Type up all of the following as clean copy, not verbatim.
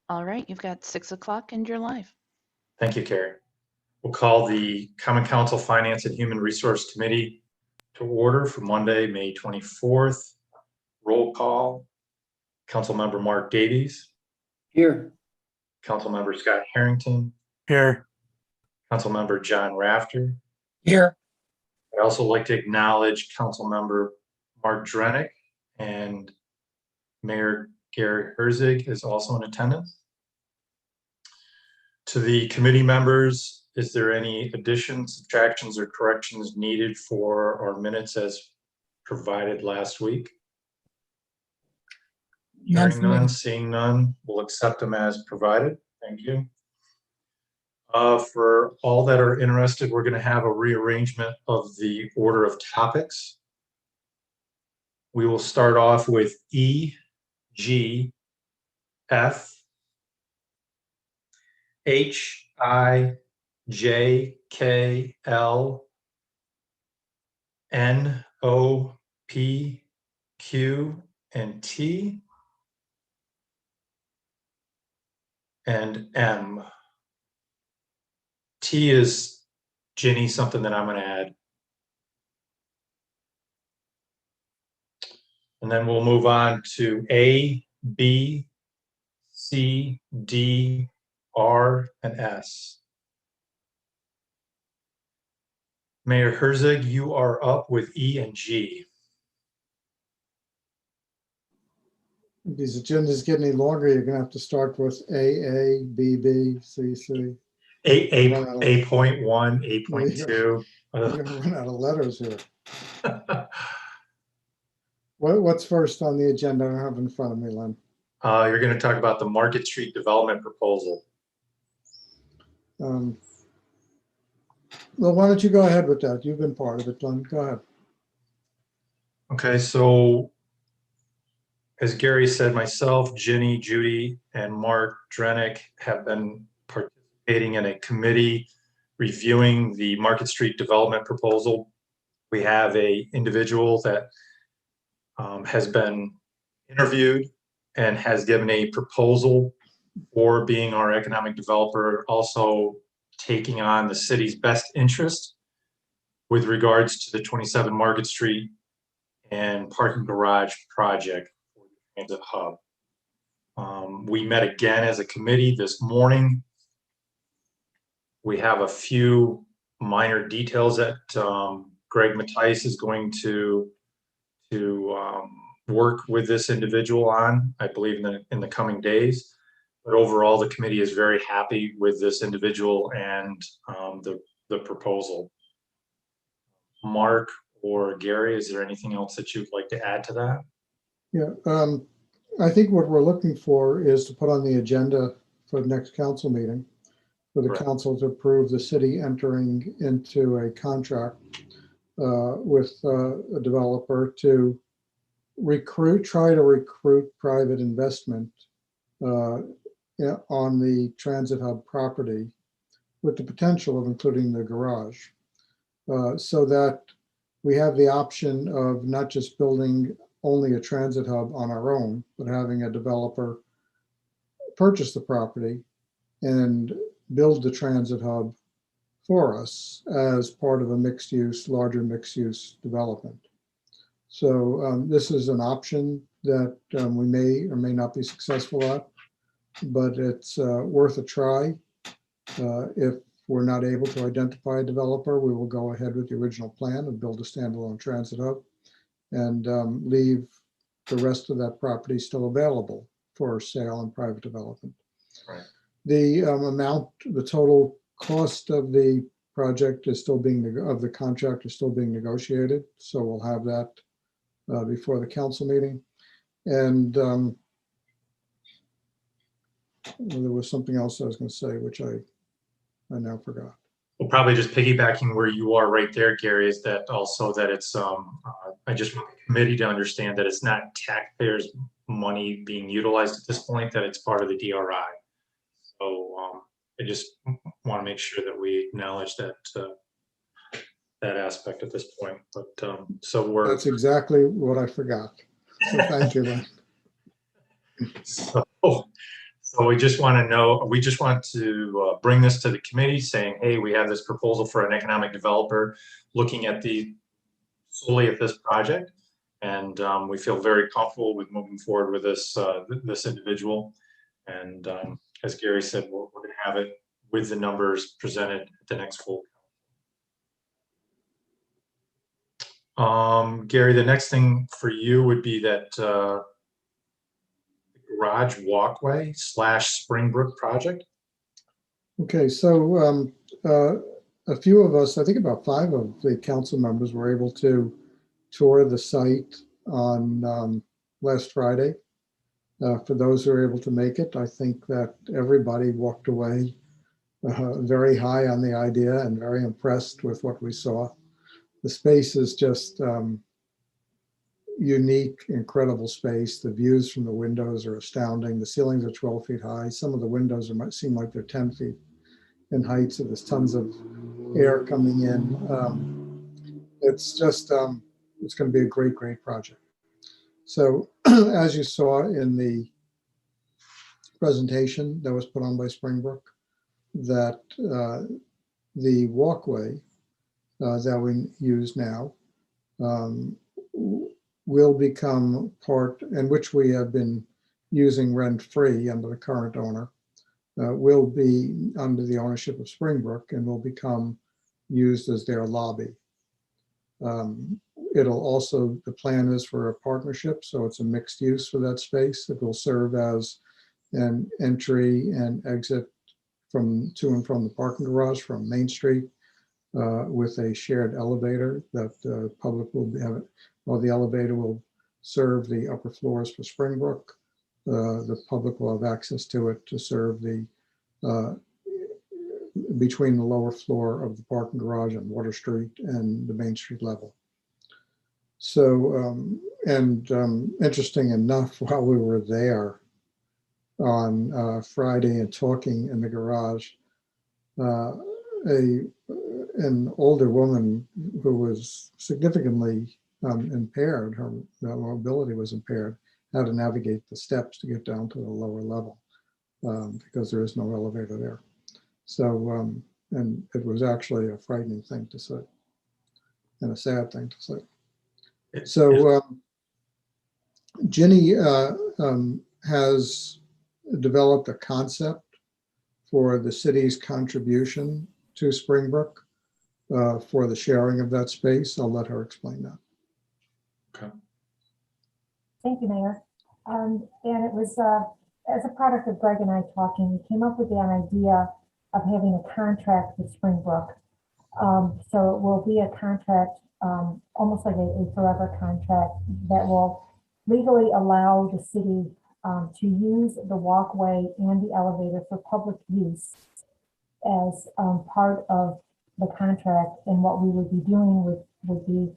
All right, you've got 6 o'clock and you're live. Thank you, Carrie. We'll call the Common Council Finance and Human Resource Committee to order for Monday, May 24th. Roll call. Councilmember Mark Davies. Here. Councilmember Scott Harrington. Here. Councilmember John Rafter. Here. I'd also like to acknowledge Councilmember Mark Drenick and Mayor Gary Herzig is also in attendance. To the committee members, is there any additions, subtractions, or corrections needed for our minutes as provided last week? Hearing none, seeing none, we'll accept them as provided. Thank you. For all that are interested, we're going to have a rearrangement of the order of topics. We will start off with E, G, F, H, I, J, K, L, N, O, P, Q, and T, and M. T is, Ginny, something that I'm going to add. And then we'll move on to A, B, C, D, R, and S. Mayor Herzig, you are up with E and G. If these agendas get any longer, you're going to have to start with A, B, B, C, C. A.1, A.2. You're going to run out of letters here. What's first on the agenda? I don't have it in front of me, Len. You're going to talk about the Market Street development proposal. Well, why don't you go ahead with that? You've been part of it, Len. Go ahead. Okay, so as Gary said, myself, Ginny, Judy, and Mark Drenick have been participating in a committee reviewing the Market Street development proposal. We have an individual that has been interviewed and has given a proposal for being our economic developer, also taking on the city's best interest with regards to the 27 Market Street and parking garage project for the transit hub. We met again as a committee this morning. We have a few minor details that Greg Mattice is going to work with this individual on, I believe in the coming days. But overall, the committee is very happy with this individual and the proposal. Mark or Gary, is there anything else that you'd like to add to that? Yeah, I think what we're looking for is to put on the agenda for the next council meeting for the council to approve the city entering into a contract with a developer to try to recruit private investment on the transit hub property with the potential of including the garage, so that we have the option of not just building only a transit hub on our own, but having a developer purchase the property and build the transit hub for us as part of a larger mixed use development. So this is an option that we may or may not be successful at, but it's worth a try. If we're not able to identify a developer, we will go ahead with the original plan and build a standalone transit hub and leave the rest of that property still available for sale and private development. Right. The the total cost of the project is still of the contract is still being negotiated. So we'll have that before the council meeting. And there was something else I was going to say, which I now forgot. Well, probably just piggybacking where you are right there, Gary, is that also that it's, I just want the committee to understand that it's not taxpayers' money being utilized at this point, that it's part of the DRI. So I just want to make sure that we acknowledge that that aspect at this point. But so That's exactly what I forgot. So thank you, Len. So we just want to know, we just want to bring this to the committee saying, hey, we have this proposal for an economic developer looking at solely at this project. And we feel very comfortable with moving forward with this individual. And as Gary said, we're going to have it with the numbers presented at the next full. Gary, the next thing for you would be that garage walkway / Springbrook project. Okay, so a few of us, I think about 5 of the council members, were able to tour the site on last Friday. For those who were able to make it, I think that everybody walked away very high on the idea and very impressed with what we saw. The space is just unique, incredible space. The views from the windows are astounding. The ceilings are 12 feet high. Some of the windows might seem like they're 10 feet in height, so there's tons of air coming in. It's just, it's going to be a great, great project. So as you saw in the presentation that was put on by Springbrook, that the walkway that we use now will become part, and which we have been using rent-free under the current owner, will be under the ownership of Springbrook and will become used as their lobby. It'll also, the plan is for a partnership, so it's a mixed use for that space. It will serve as an entry and exit to and from the parking garage from Main Street, with a shared elevator that the public will have. Well, the elevator will serve the upper floors for Springbrook. The public will have access to it to serve the between the lower floor of the parking garage on Water Street and the Main Street level. So, interesting enough, while we were there on Friday and talking in the garage, an older woman who was significantly impaired, her mobility was impaired, had to navigate the steps to get down to the lower level because there is no elevator there. So, and it was actually a frightening thing to say and a sad thing to say. So Ginny has developed a concept for the city's contribution to Springbrook for the sharing of that space. I'll let her explain that. Okay. Thank you, Mayor. And it was, as a product of Greg and I talking, we came up with the idea of having a contract with Springbrook. So it will be a contract, almost like a forever contract that will legally allow the city to use the walkway and the elevator for public use as part of the contract. And what we would be doing would be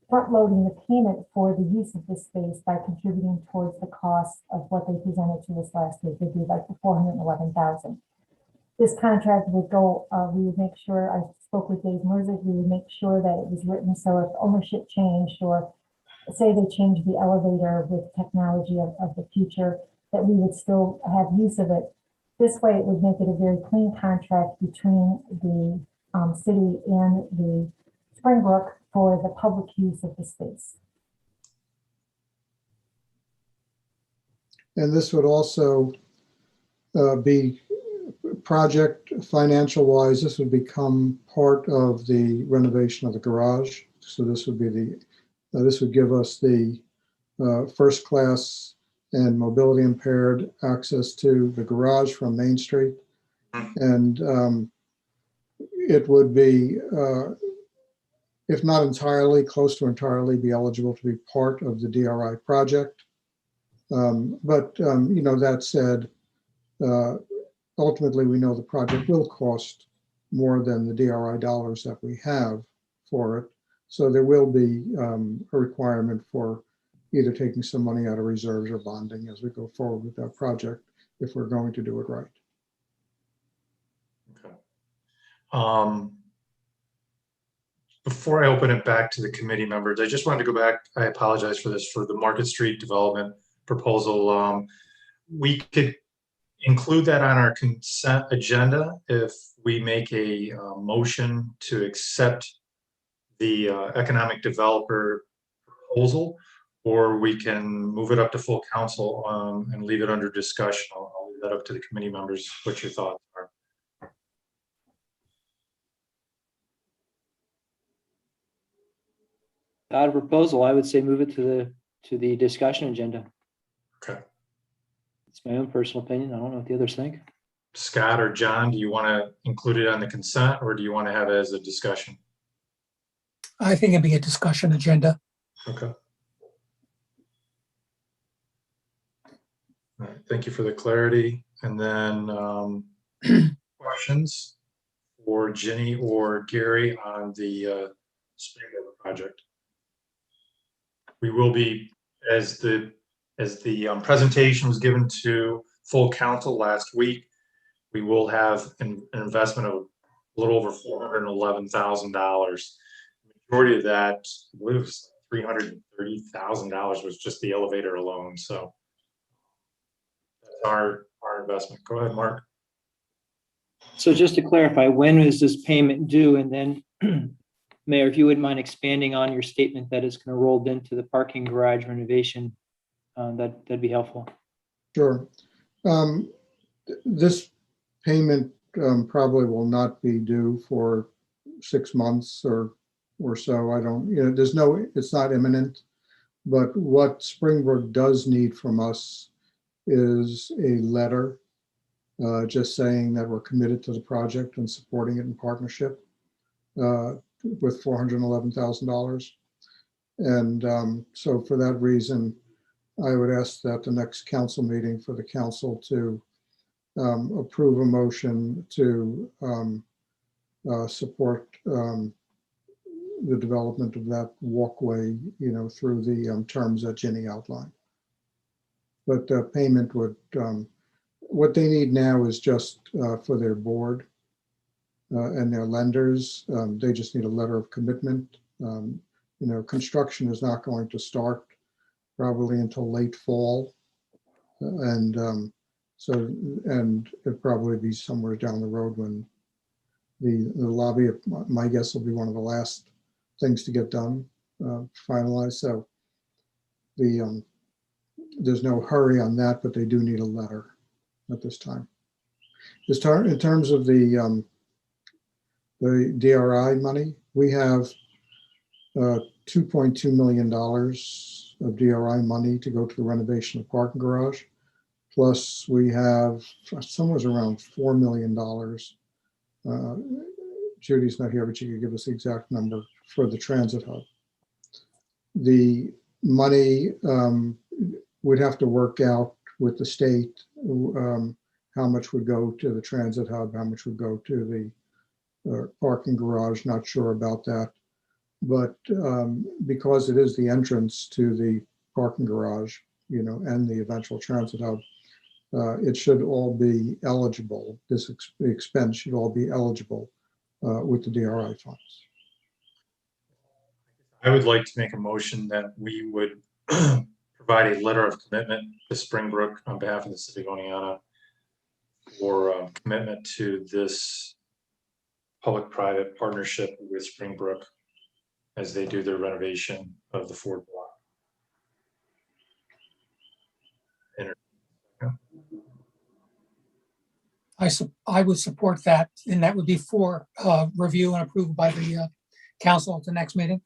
front loading the payment for the use of this space by contributing towards the cost of what they presented to us last week. They do like the $411,000. This contract would go, we would make sure, I spoke with Dave Merzick, we would make sure that it was written so if ownership changed or say they changed the elevator with technology of the future, that we would still have use of it. This way it would make it a very clean contract between the city and the Springbrook for the public use of the space. And this would also be project financial wise, this would become part of the renovation of the garage. So this would be this would give us the first class and mobility impaired access to the garage from Main Street. And it would be, if not entirely, close to entirely be eligible to be part of the DRI project. But you know, that said, ultimately, we know the project will cost more than the DRI dollars that we have for it. So there will be a requirement for either taking some money out of reserves or bonding as we go forward with that project if we're going to do it right. Okay. Before I open it back to the committee members, I just wanted to go back. I apologize for this, for the Market Street development proposal. We could, include that on our consent agenda if we make a motion to accept the economic developer proposal, or we can move it up to full council and leave it under discussion. I'll leave that up to the committee members, what your thoughts are. Out of proposal, I would say move it to the discussion agenda. Okay. It's my own personal opinion. I don't know what the others think. Scott or John, do you want to include it on the consent, or do you want to have it as a discussion? I think it'd be a discussion agenda. Okay. All right, thank you for the clarity. And then questions for Ginny or Gary on the Springbrook project. We will be, as the presentation was given to full council last week, we will have an investment of a little over $411,000. Majority of that, I believe, was $330,000 was just the elevator alone. So that's our investment. Go ahead, Mark. So just to clarify, when is this payment due? And then, Mayor, if you wouldn't mind expanding on your statement that it's going to roll into the parking garage renovation, that'd be helpful. Sure. This payment probably will not be due for 6 months or so. I don't, it's not imminent. But what Springbrook does need from us is a letter just saying that we're committed to the project and supporting it in partnership with $411,000. And so for that reason, I would ask that the next council meeting for the council to approve a motion to support the development of that walkway, through the terms that Ginny outlined. But payment would, what they need now is just for their board and their lenders. They just need a letter of commitment. Construction is not going to start probably until late fall. And it'd probably be somewhere down the road when the lobby, my guess, will be one of the last things to get done, finalized. So there's no hurry on that, but they do need a letter at this time. In terms of the DRI money, we have $2.2 million of DRI money to go to the renovation of parking garage. Plus we have somewhere around $4 million. Judy's not here, but she could give us the exact number for the transit hub. The money would have to work out with the state how much would go to the transit hub, how much would go to the parking garage. Not sure about that. But because it is the entrance to the parking garage, and the eventual transit hub, it should all be eligible. This expense should all be eligible with the DRI funds. I would like to make a motion that we would provide a letter of commitment to Springbrook on behalf of the city of Oneonta for commitment to this public-private partnership with Springbrook as they do their renovation of the Ford block. I would support that, and that would be for review and approval by the council at the next meeting.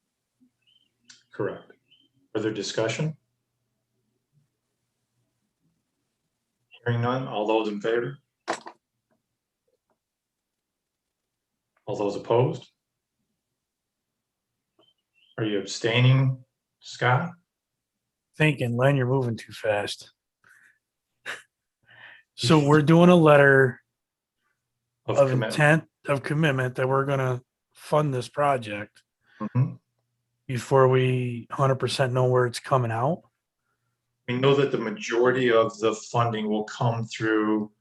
Correct. Further discussion? Hearing none, all those in favor? All those opposed? Are you abstaining, Scott? Thinking, Len, you're moving too fast. So we're doing a letter of intent of commitment that we're going to fund this project before we 100% know where it's coming out. We know that the majority of the funding will come through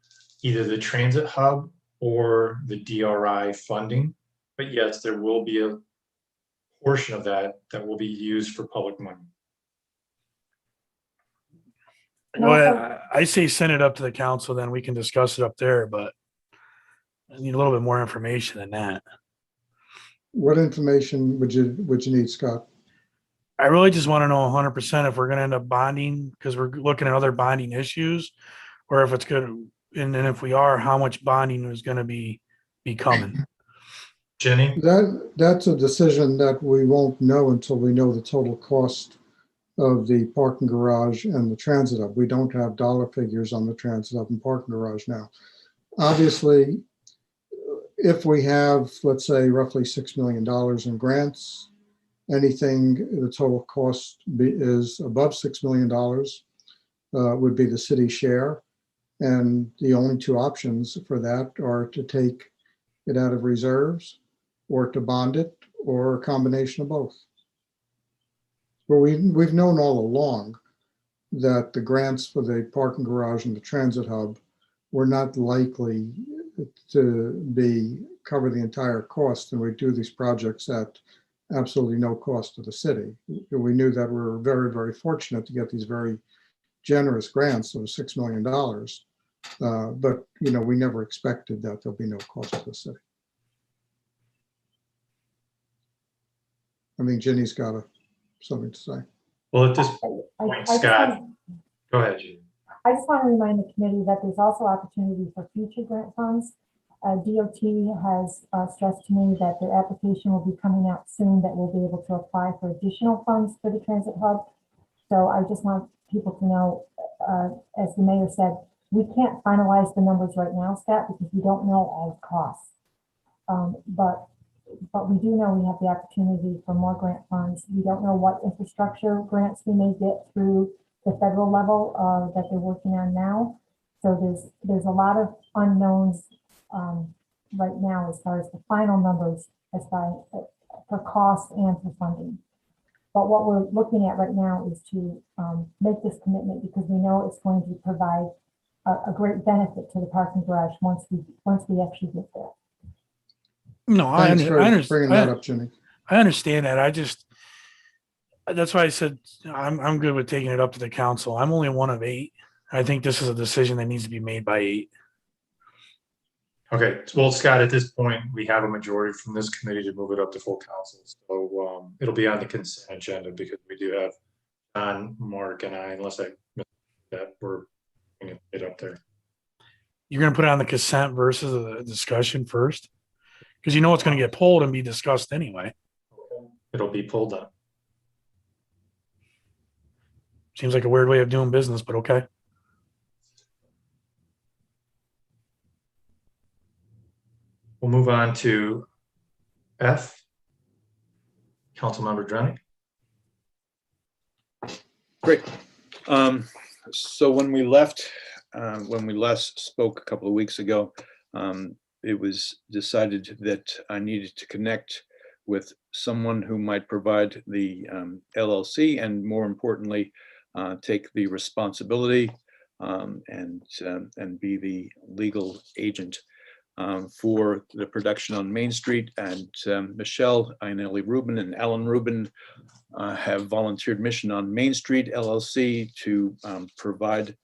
either the transit hub or the DRI funding. But yes, there will be a portion of that that will be used for public money. And also- Well, I say send it up to the council, then we can discuss it up there, but I need a little bit more information than that. What information would you need, Scott? I really just want to know 100% if we're going to end up bonding, because we're looking at other bonding issues, or if it's good. And then if we are, how much bonding is going to be coming. Jenny? That's a decision that we won't know until we know the total cost of the parking garage and the transit hub. We don't have dollar figures on the transit hub and parking garage now. Obviously, if we have, let's say, roughly $6 million in grants, anything the total cost is above $6 million would be the city share. And the only two options for that are to take it out of reserves or to bond it, or a combination of both. Well, we've known all along that the grants for the parking garage and the transit hub were not likely to cover the entire cost, and we do these projects at absolutely no cost to the city. We knew that we were very, very fortunate to get these very generous grants of $6 million. But, we never expected that there'll be no cost to the city. I mean, Ginny's got something to say. Well, at this I point, just Scott, want- go ahead, Jenny. I just want to remind the committee that there's also opportunity for future grant funds. DOT has stressed to me that their application will be coming out soon, that we'll be able to apply for additional funds for the transit hub. So I just want people to know, as the mayor said, we can't finalize the numbers right now, Scott, because we don't know all the costs. But we do know we have the opportunity for more grant funds. We don't know what infrastructure grants we may get through the federal level that they're working on now. So there's a lot of unknowns right now as far as the final numbers for cost and for funding. But what we're looking at right now is to make this commitment, because we know it's going to provide a great benefit to the parking garage once we actually get there. No, I Thanks for bringing that understand. up, Ginny. I understand that. That's why I said I'm good with taking it up to the council. I'm only one of 8. I think this is a decision that needs to be made by 8. Okay, well, Scott, at this point, we have a majority from this committee to move it up to full council. So it'll be on the consent agenda, because we do have John, Mark, and I, unless I missed that, we're bringing it up there. You're going to put it on the consent versus the discussion first, because you know it's going to get pulled and be discussed anyway. It'll be pulled up. Seems like a weird way of doing business, but okay. We'll move on to F. Councilmember Drennick. Great. So when we last spoke a couple of weeks ago, it was decided that I needed to connect with someone who might provide the LLC, and more importantly, take the responsibility and be the legal agent for the production on Main Street. And Michelle Ainelli Rubin and Alan Rubin have volunteered Mission on Main Street LLC to provide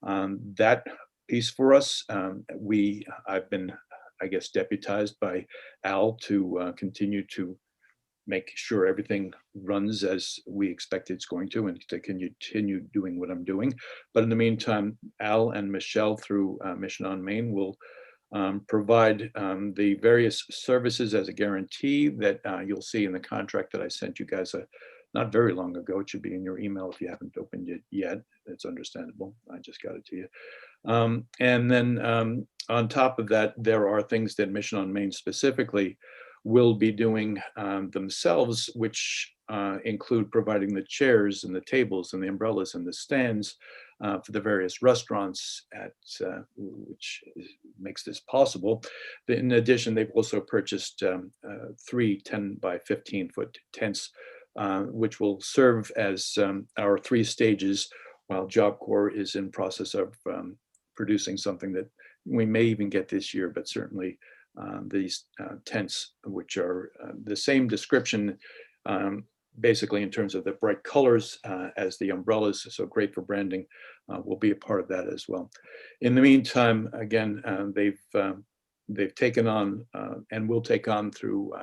that piece for us. I've been, I guess, deputized by Al to continue to make sure everything runs as we expect it's going to, and to continue doing what I'm doing. But in the meantime, Al and Michelle through Mission on Main will provide the various services as a guarantee that you'll see in the contract that I sent you guys not very long ago. It should be in your email if you haven't opened it yet. It's understandable. I just got it to you. And then on top of that, there are things that Mission on Main specifically will be doing themselves, which include providing the chairs and the tables and the umbrellas and the stands for the various restaurants which makes this possible. In addition, they've also purchased 3 10 by 15 foot tents, which will serve as our 3 stages, while Job Corps is in process of producing something that we may even get this year, but certainly these tents, which are the same description basically in terms of the bright colors as the umbrellas, so great for branding, will be a part of that as well. In the meantime, again, they've taken on and will take on through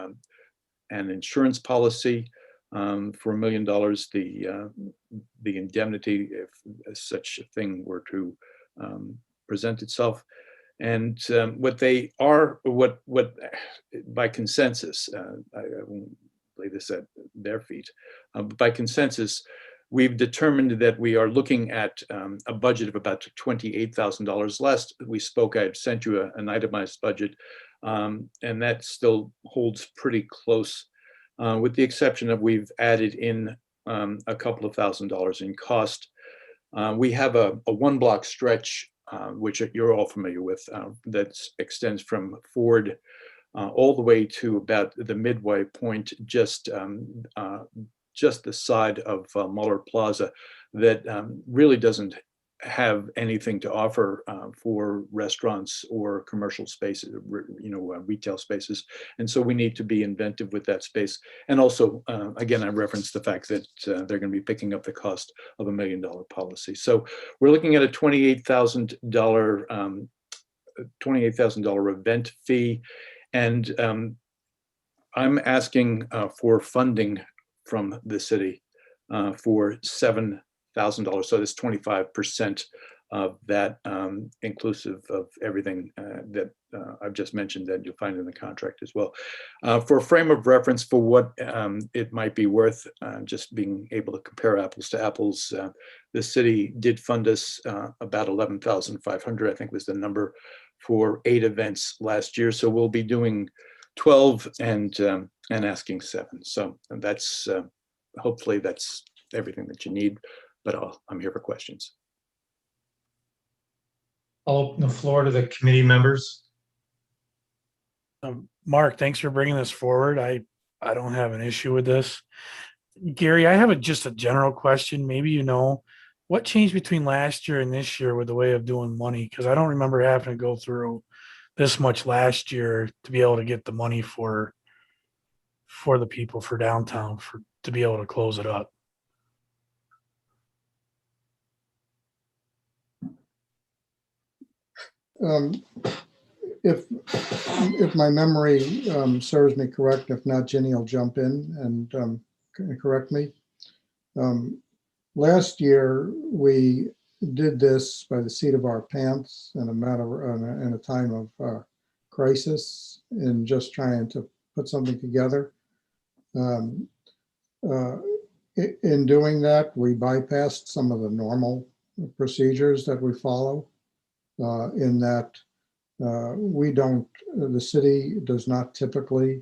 an insurance policy for $1 million, the indemnity if such a thing were to present itself. And what by consensus, I won't lay this at their feet, but by consensus, we've determined that we are looking at a budget of about $28,000. Last we spoke, I had sent you an itemized budget, and that still holds pretty close, with the exception of we've added in a couple of $1,000s in cost. We have a one block stretch, which you're all familiar with, that extends from Ford all the way to about the midway point, just the side of Muller Plaza, that really doesn't have anything to offer for restaurants or commercial spaces, retail spaces. And so we need to be inventive with that space. And also, again, I referenced the fact that they're going to be picking up the cost of $1 million policy. So we're looking at a $28,000 event fee. And I'm asking for funding from the city for $7,000. So that's 25% of that, inclusive of everything that I've just mentioned that you'll find in the contract as well. For a frame of reference for what it might be worth, just being able to compare apples to apples, the city did fund us about $11,500, I think was the number, for 8 events last year. So we'll be doing 12 and asking 7. So that's hopefully that's everything that you need, but I'm here for questions. I'll open the floor to the committee members. Mark, thanks for bringing this forward. I don't have an issue with this. Gary, I have just a general question. Maybe what changed between last year and this year with the way of doing money? Because I don't remember having to go through this much last year to be able to get the money for the people for downtown to be able to close it up. If my memory serves me correct, if not, Jenny will jump in and correct me. Last year, we did this by the seat of our pants in a time of crisis, in just trying to put something together. In doing that, we bypassed some of the normal procedures that we follow, in that the city does not typically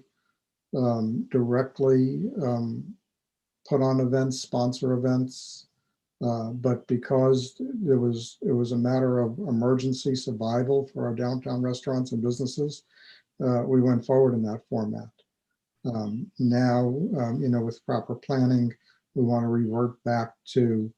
directly put on events, sponsor events, but because it was a matter of emergency survival for our downtown restaurants and businesses, we went forward in that format. Now, with proper planning, we want to revert back to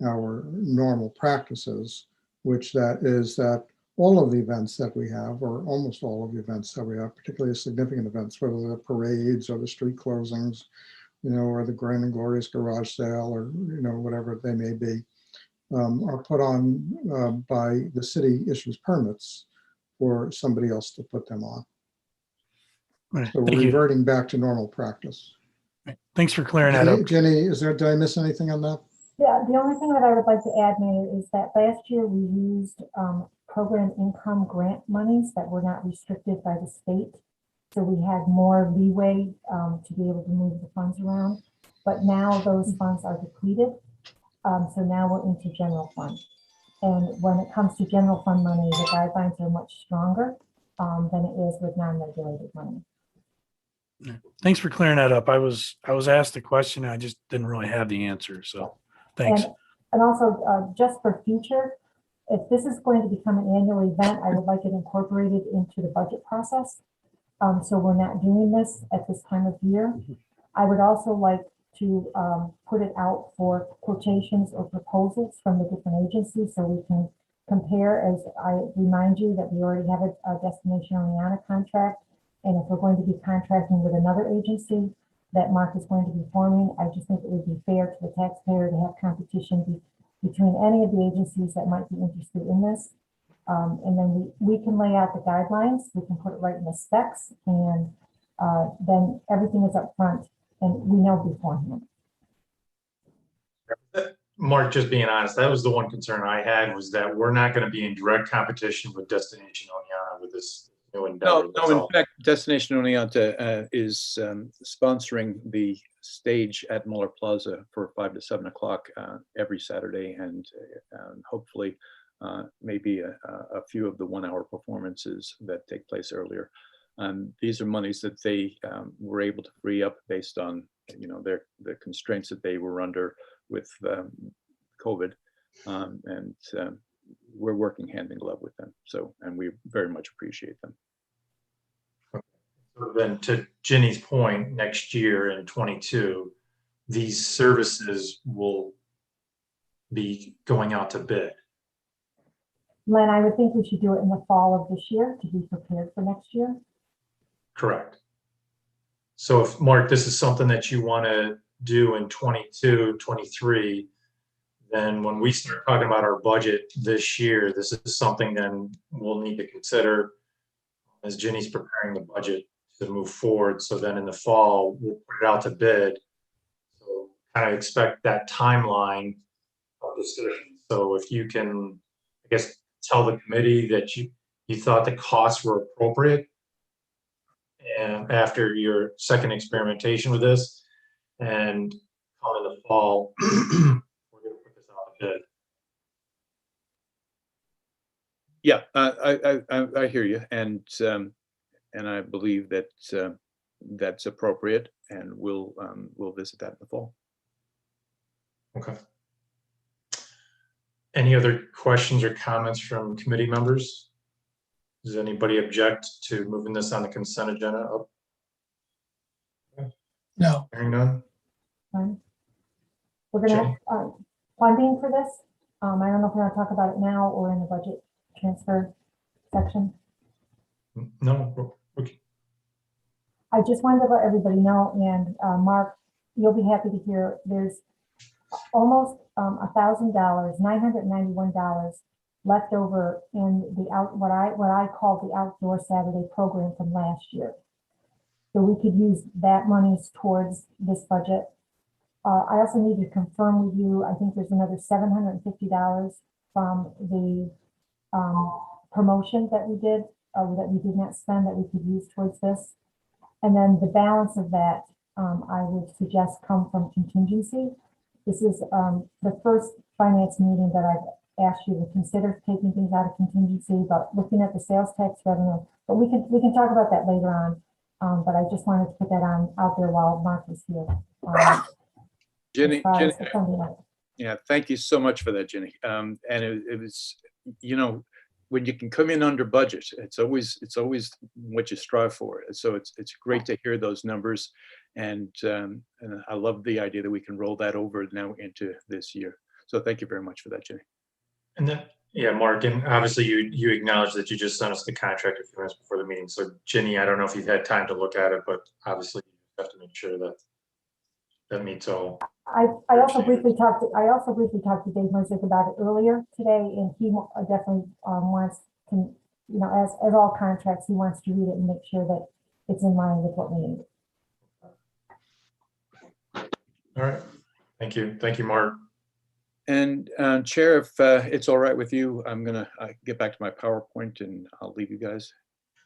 our normal practices, which that all of the events that we have, or almost all of the events that we have, particularly significant events, whether they're parades or the street closings, or the Grand and Glorious Garage Sale, or whatever they may be, are put on by the city issues permits for somebody else to put them on. Right. So we're reverting back to normal practice. Right. Thanks for clearing that up. Jenny, did I miss anything on that? Yeah, the only thing that I would like to add, Mayor, is that last year we used program income grant monies that were not restricted by the state. So we had more leeway to be able to move the funds around. But now those funds are depleted. So now we're into general fund. And when it comes to general fund money, the guidelines are much stronger than it is with non-regulated money. Thanks for clearing that up. I was asked a question. I just didn't really have the answer. So thanks. And also just for future, if this is going to become an annual event, I would like it incorporated into the budget process. So we're not doing this at this time of year. I would also like to put it out for quotations or proposals from the different agencies so we can compare. As I remind you that we already have a Destination Oneonta contract. And if we're going to be contracting with another agency, that Mark is going to be forming. I just think it would be fair to the taxpayer to have competition between any of the agencies that might be interested in this. And then we can lay out the guidelines, we can put it right in the specs, and then everything is up front and we know beforehand. Mark, just being honest, that was the one concern I had, was that we're not going to be in direct competition with Destination Oneonta with this new endeavor. No, in fact, Destination Oneonta is sponsoring the stage at Muller Plaza for 5 to 7 o'clock every Saturday, and hopefully maybe a few of the 1-hour performances that take place earlier. These are monies that they were able to free up based on, the constraints that they were under with COVID, and we're working hand in glove with them. So, and we very much appreciate them. So then, to Ginny's point, next year in 22, these services will be going out to bid. Len, I would think we should do it in the fall of this year to be prepared for next year. Correct. So if, Mark, this is something that you want to do in 22, 23, then when we start talking about our budget this year, this is something then we'll need to consider as Ginny's preparing the budget to move forward. So then in the fall, we'll put it out to bid. So kind of expect that timeline of discussion. So if you can, I guess, tell the committee that you thought the costs were appropriate, and after your second experimentation with this, and come in the fall, we're going to put this out to bid. Yeah, I hear you, and I believe that that's appropriate, and we'll visit that in the fall. Okay. Any other questions or comments from committee members? Does anybody object to moving this on the consent agenda up? No. Hearing none? Fine. We're going to have funding for this. I don't know if we're going to talk about it now or in the budget transfer section. No. Okay. I just wanted to let everybody know, and Mark, you'll be happy to hear there's almost $1,000, $991 left over in the what I call the Outdoor Saturday program from last year. So we could use that monies towards this budget. I also need to confirm with you, I think there's another $750 from the promotion that we did not spend that we could use towards this. And then the balance of that, I would suggest come from contingency. This is the first finance meeting that I've asked you to consider taking things out of contingency, but looking at the sales tax revenue. But we can talk about that later on. But I just wanted to put that out there while Mark was here. Ginny, yeah, thank you so much for that, Ginny. And it was, when you can come in under budget, it's always what you strive for. So it's great to hear those numbers, and I love the idea that we can roll that over now into this year. So thank you very much for that, Ginny. And then, yeah, Mark, and obviously you acknowledge that you just sent us the contract a few minutes before the meeting. So Ginny, I don't know if you've had time to look at it, but obviously you have to make sure that that meets all. I also briefly talked to Dave Merzick about it earlier today, and he definitely wants to, as all contracts, he wants to read it and make sure that it's in line with what we need. All right. Thank you. Thank you, Mark. And Chair, if it's all right with you, I'm going to get back to my PowerPoint and I'll leave you guys.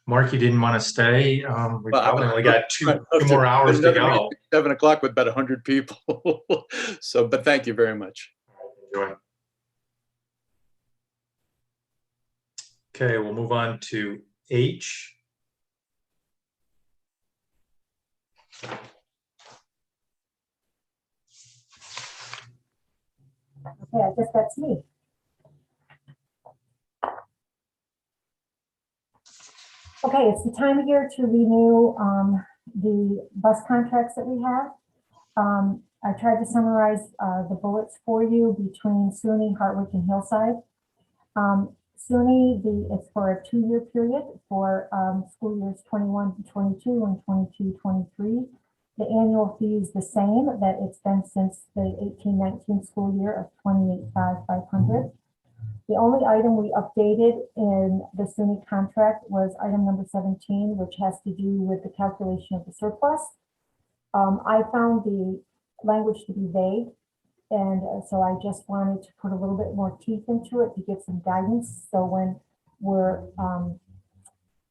Mark, you didn't want to stay? We probably only got two more hours to go. 7 o'clock with about 100 people. So, but thank you very much. Enjoy. Okay, we'll move on to H. Okay, I guess that's me. Okay, it's the time of year to renew the bus contracts that we have. I tried to summarize the bullets for you between SUNY, Hartwick, and Hillside. SUNY, it's for a 2-year period for school years 21 to 22 and 22-23. The annual fee is the same that it's been since the 18-19 school year of $28,500. The only item we updated in the SUNY contract was item number 17, which has to do with the calculation of the surplus. I found the language to be vague, and so I just wanted to put a little bit more teeth into it to give some guidance. So when we're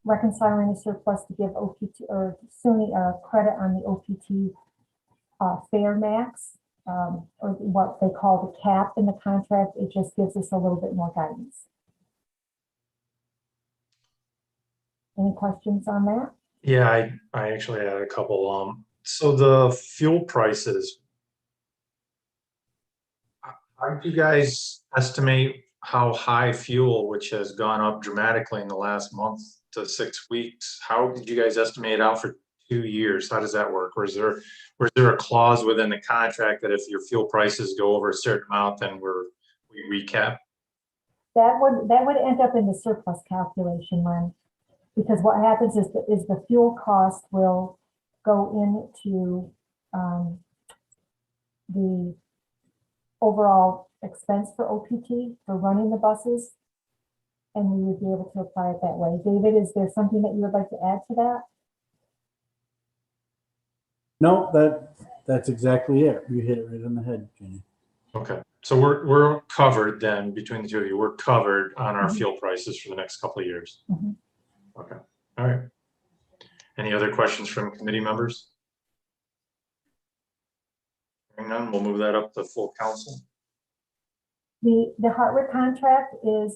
reconciling the surplus to give OPT or SUNY credit on the OPT fair max, or what they call the cap in the contract, it just gives us a little bit more guidance. Any questions on that? Yeah, I actually had a couple. So the fuel prices, how did you guys estimate how high fuel, which has gone up dramatically in the last month to 6 weeks, how did you guys estimate it out for 2 years? How does that work? Or is there a clause within the contract that if your fuel prices go over a certain amount, then we recap? That would end up in the surplus calculation, Len, because what happens is the fuel cost will go into the overall expense for OPT for running the buses, and we would be able to apply it that way. David, is there something that you would like to add to that? No, that's exactly it. You hit it right on the head, Jenny. Okay, so we're covered then between the two of you. We're covered on our fuel prices for the next couple of years. Okay, all right. Any other questions from committee members? Hearing none, we'll move that up to full council. The Hartwick contract is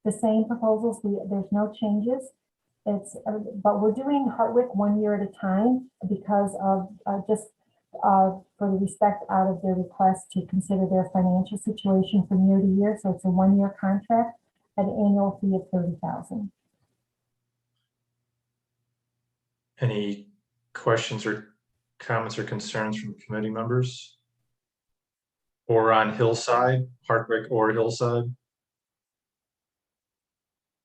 the same proposals. There's no changes. But we're doing Hartwick 1 year at a time because of for the respect out of their request to consider their financial situation from year to year. So it's a 1 year contract at an annual fee of $30,000. Any questions or comments or concerns from committee members? Or on Hillside, Hartwick or Hillside?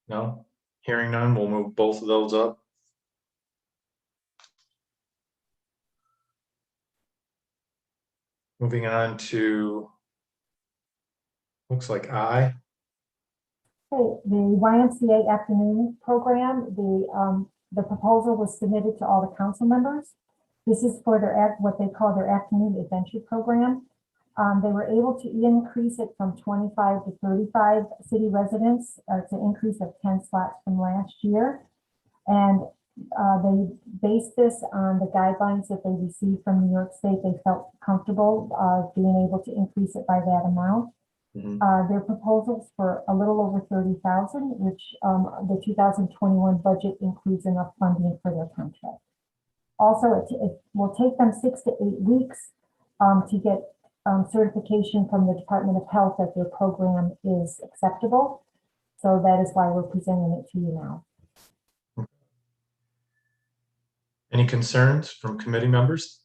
No? Hearing none, we'll move both of those up. Moving on to, looks like I. Okay, the YMCA afternoon program, the proposal was submitted to all the council members. This is for what they call their afternoon adventure program. They were able to increase it from 25 to 35 city residents. It's an increase of 10 slots from last year. And they based this on the guidelines that they received from New York State. They felt comfortable being able to increase it by that amount. Their proposals for a little over 30,000, which the 2021 budget includes enough funding for their contract. Also, it will take them 6 to 8 weeks to get certification from the Department of Health that their program is acceptable. So that is why we're presenting it to you now. Any concerns from committee members?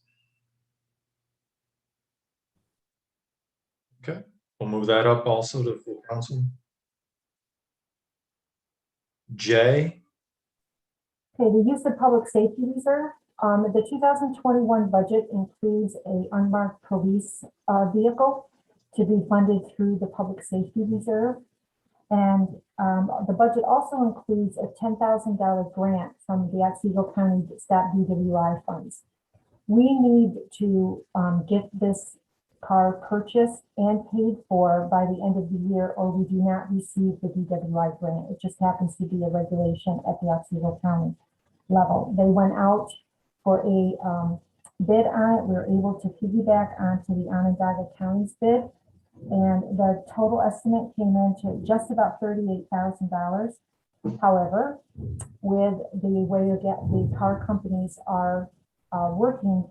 Okay, we'll move that up also to full council. J. Okay, the use of public safety reserve. The 2021 budget includes a unmarked police vehicle to be funded through the public safety reserve. And the budget also includes a $10,000 grant from the Otsego County Stop DWI funds. We need to get this car purchased and paid for by the end of the year, or we do not receive the DWI grant. It just happens to be a regulation at the Otsego County level. They went out for a bid on it. We were able to piggyback onto the Onondaga County's bid, and the total estimate came into just about $38,000. However, with the way the car companies are working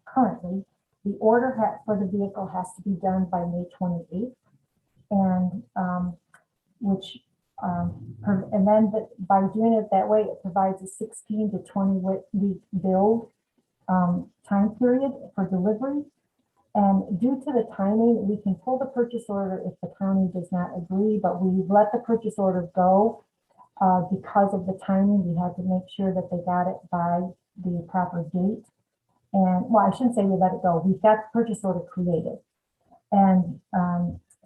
currently, the order for the vehicle has to be done by May 28th, and then by doing it that way, it provides a 16 to 20 week build time period for delivery. And due to the timing, we can pull the purchase order if the county does not agree, but we let the purchase order go because of the timing. We had to make sure that they got it by the proper date. And, well, I shouldn't say we let it go. We've got the purchase order created. And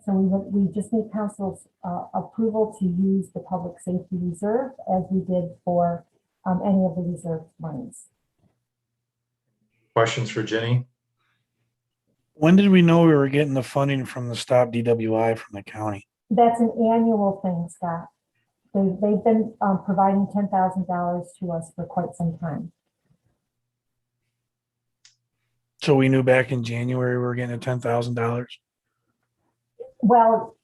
so we just need council's approval to use the public safety reserve as we did for any of the reserve monies. Questions for Jenny? When did we know we were getting the funding from the Stop DWI from the county? That's an annual thing, Scott. They've been providing $10,000 to us for quite some time. So we knew back in January we were getting $10,000. Well,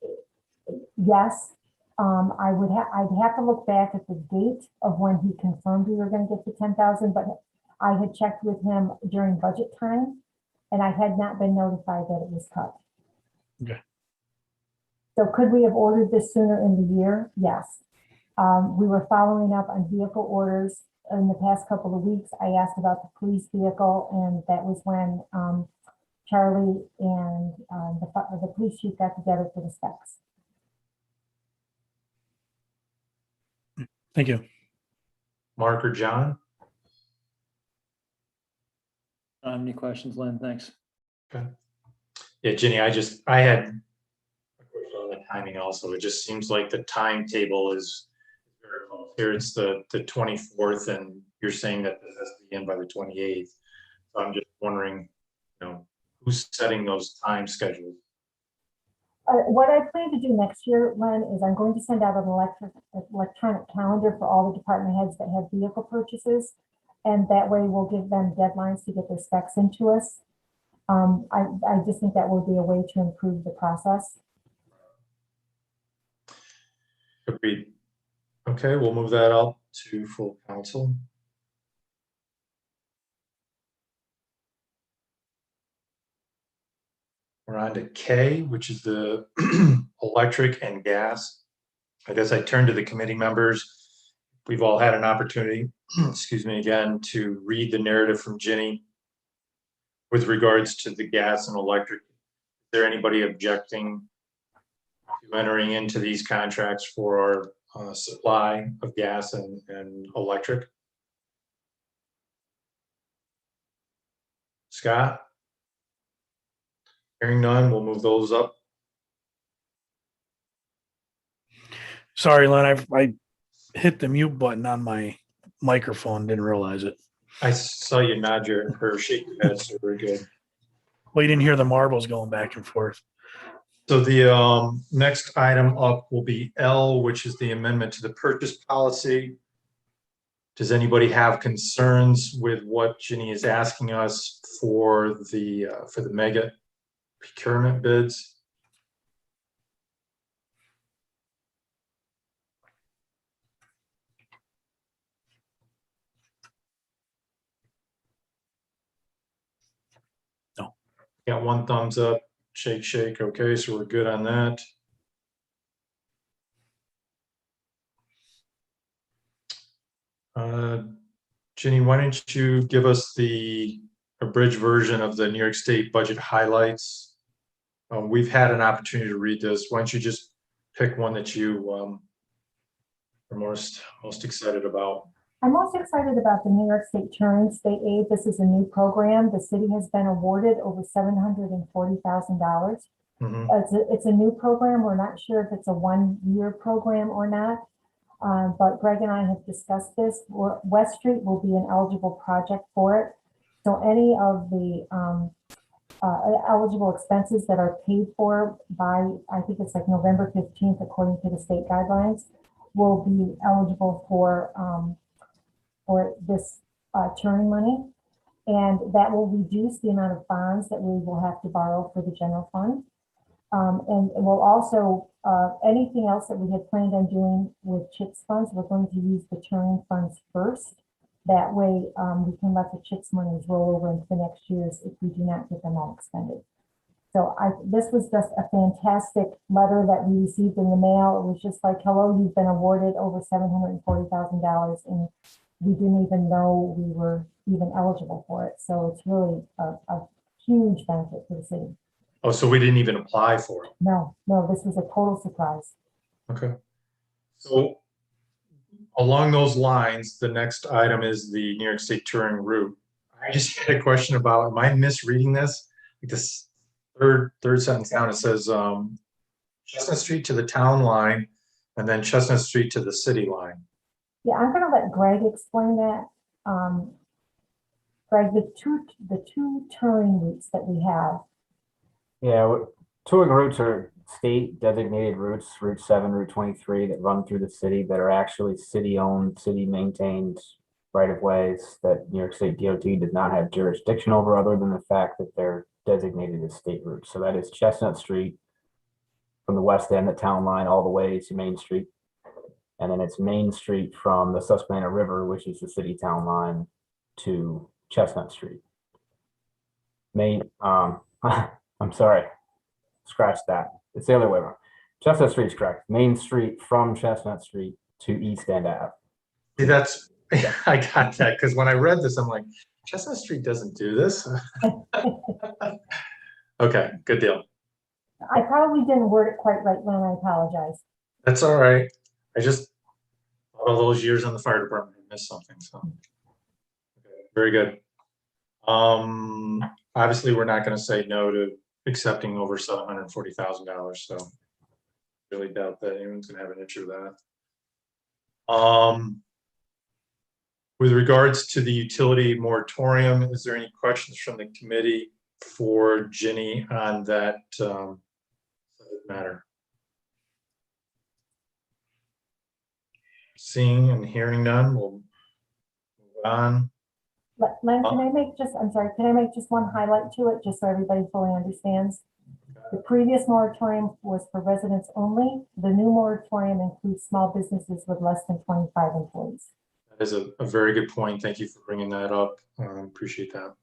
yes, I'd have to look back at the date of when he confirmed we were going to get the 10,000, but I had checked with him during budget time and I had not been notified that it was cut. Okay. So could we have ordered this sooner in the year? Yes. We were following up on vehicle orders in the past couple of weeks. I asked about the police vehicle, and that was when Charlie and the police chief got together for the specs. Thank you. Mark or John? I don't have any questions, Lynn. Thanks. Okay. Yeah, Jenny, I had a question on the timing also. It just seems like the timetable is very close. Here it's the 24th, and you're saying that this has to be in by the 28th. So I'm just wondering, who's setting those time schedules? What I plan to do next year, Len, is I'm going to send out an electronic calendar for all the department heads that have vehicle purchases. And that way we'll give them deadlines to get their specs into us. I just think that will be a way to improve the process. Agreed. Okay, we'll move that up to full council. We're on to K, which is the electric and gas. I guess I turn to the committee members. We've all had an opportunity, excuse me again, to read the narrative from Ginny with regards to the gas and electric. Is there anybody objecting to entering into these contracts for our supply of gas and electric? Scott? Hearing none, we'll move those up. Sorry, Len, I hit the mute button on my microphone, didn't realize it. I saw you nod or shake your head, so we're good. Well, you didn't hear the marbles going back and forth. So the next item up will be L, which is the amendment to the purchase policy. Does anybody have concerns with what Ginny is asking us for the mega procurement bids? No. Got one thumbs up, shake, shake. Okay, so we're good on that. Ginny, why don't you give us the abridged version of the New York State budget highlights? We've had an opportunity to read this. Why don't you just pick one that you are most excited about? I'm most excited about the New York State Turing State Aid. This is a new program. The city has been awarded over $740,000. It's a new program. We're not sure if it's a one-year program or not. But Greg and I have discussed this. West Street will be an eligible project for it. So any of the eligible expenses that are paid for by, I think it's like November 15th, according to the state guidelines, will be eligible for this Turing money. And that will reduce the amount of bonds that we will have to borrow for the general fund. And we'll also, anything else that we had planned on doing with CHIPS funds, we're going to use the Turing funds first. That way we can let the CHIPS monies roll over into the next years if we do not get them all expended. So this was just a fantastic letter that we received in the mail. It was just like, hello, you've been awarded over $740,000 and we didn't even know we were even eligible for it. So it's really a huge benefit to the city. Oh, so we didn't even apply for it? No, this was a total surprise. Okay. So along those lines, the next item is the New York State Touring route. I just had a question about, am I misreading this? Like this third sentence down, it says, Chestnut Street to the town line and then Chestnut Street to the city line. Yeah, I'm gonna let Greg explain that. Greg, the two touring routes that we have, Yeah, touring routes are state designated routes, Route 7, Route 23, that run through the city that are actually city-owned, city-maintained right-of-ways that New York State DOT does not have jurisdiction over, other than the fact that they're designated as state routes. So that is Chestnut Street from the west end of town line all the way to Main Street. And then it's Main Street from the Susquehanna River, which is the city town line, to Chestnut Street. I'm sorry, scratch that. It's the other way around. Chestnut Street's correct. Main Street from Chestnut Street to East End Ave. See, that's, I got that, because when I read this, I'm like, Chestnut Street doesn't do this. Okay, good deal. I probably didn't word it quite right, Len, I apologize. That's all right. I just, all those years in the fire department, I missed something, so. Okay, very good. Obviously, we're not gonna say no to accepting over $740,000, so really doubt that anyone's gonna have an issue with that. With regards to the utility moratorium, is there any questions from the committee for Ginny on that matter? Seeing and hearing none, we'll move on. Len, can I make just, I'm sorry, can I make just one highlight to it, just so everybody fully understands? The previous moratorium was for residents only. The new moratorium includes small businesses with less than 25 employees. That is a very good point. Thank you for bringing that up. Appreciate that.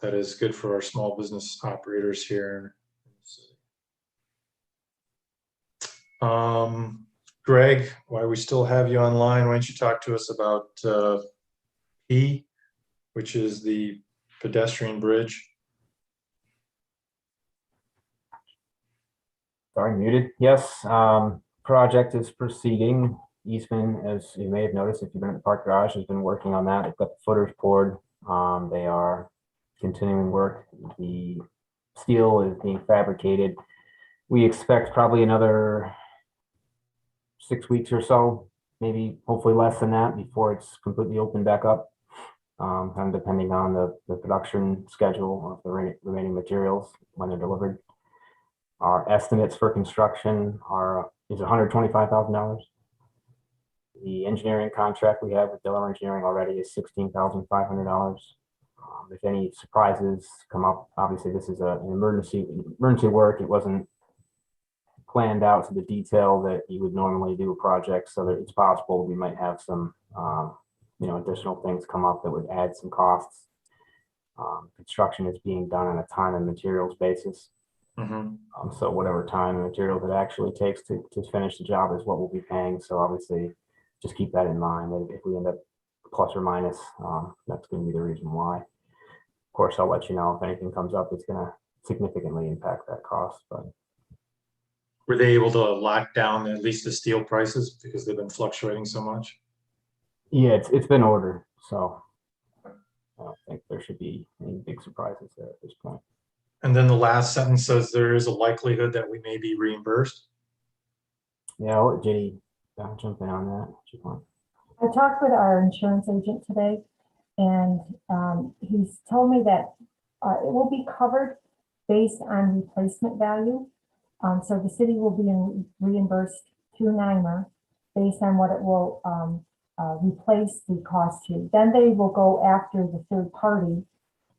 That is good for our small business operators here. Greg, while we still have you online, why don't you talk to us about P, which is the pedestrian bridge? Sorry, muted. Yes, project is proceeding. Eastman, as you may have noticed, if you've been at the park garage, has been working on that. They've got the footers poured. They are continuing work. The steel is being fabricated. We expect probably another 6 weeks or so, maybe hopefully less than that, before it's completely opened back up. Kind of depending on the production schedule of the remaining materials when they're delivered. Our estimates for construction is $125,000. The engineering contract we have with Delaware Engineering already is $16,500. If any surprises come up, obviously this is an emergency work. It wasn't planned out to the detail that you would normally do a project, so that it's possible we might have some additional things come up that would add some costs. Construction is being done on a time and materials basis. So whatever time and materials it actually takes to finish the job is what we'll be paying. So obviously, just keep that in mind. That if we end up plus or minus, that's going to be the reason why. Of course, I'll let you know if anything comes up that's going to significantly impact that cost. But were they able to lock down at least the steel prices because they've been fluctuating so much? Yeah, it's been ordered, so I don't think there should be any big surprises there at this point. And then the last sentence says there is a likelihood that we may be reimbursed. Yeah, I'll let Ginny jump in on that if you want. I talked with our insurance agent today, and he's told me that it will be covered based on replacement value. So the city will be reimbursed through NYMER based on what it will replace the cost to. Then they will go after the third party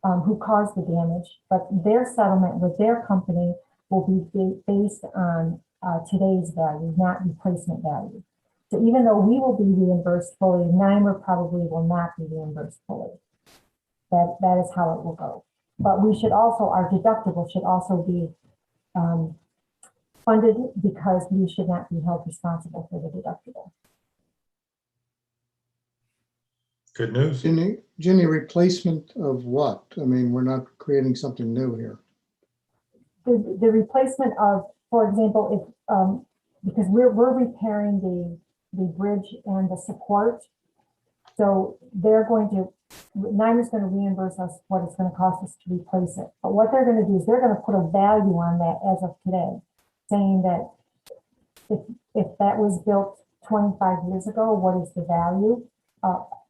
who caused the damage, but their settlement with their company will be based on today's value, not replacement value. So even though we will be reimbursed fully, NYMER probably will not be reimbursed fully. That is how it will go. But we should also, our deductible should also be funded, because we should not be held responsible for the deductible. Good news. Ginny, replacement of what? I mean, we're not creating something new here. The replacement of, for example, if because we're repairing the bridge and the support, So they're going to, NYMER's going to reimburse us what it's going to cost us to replace it. But what they're going to do is they're going to put a value on that as of today, saying that if that was built 25 years ago, what is the value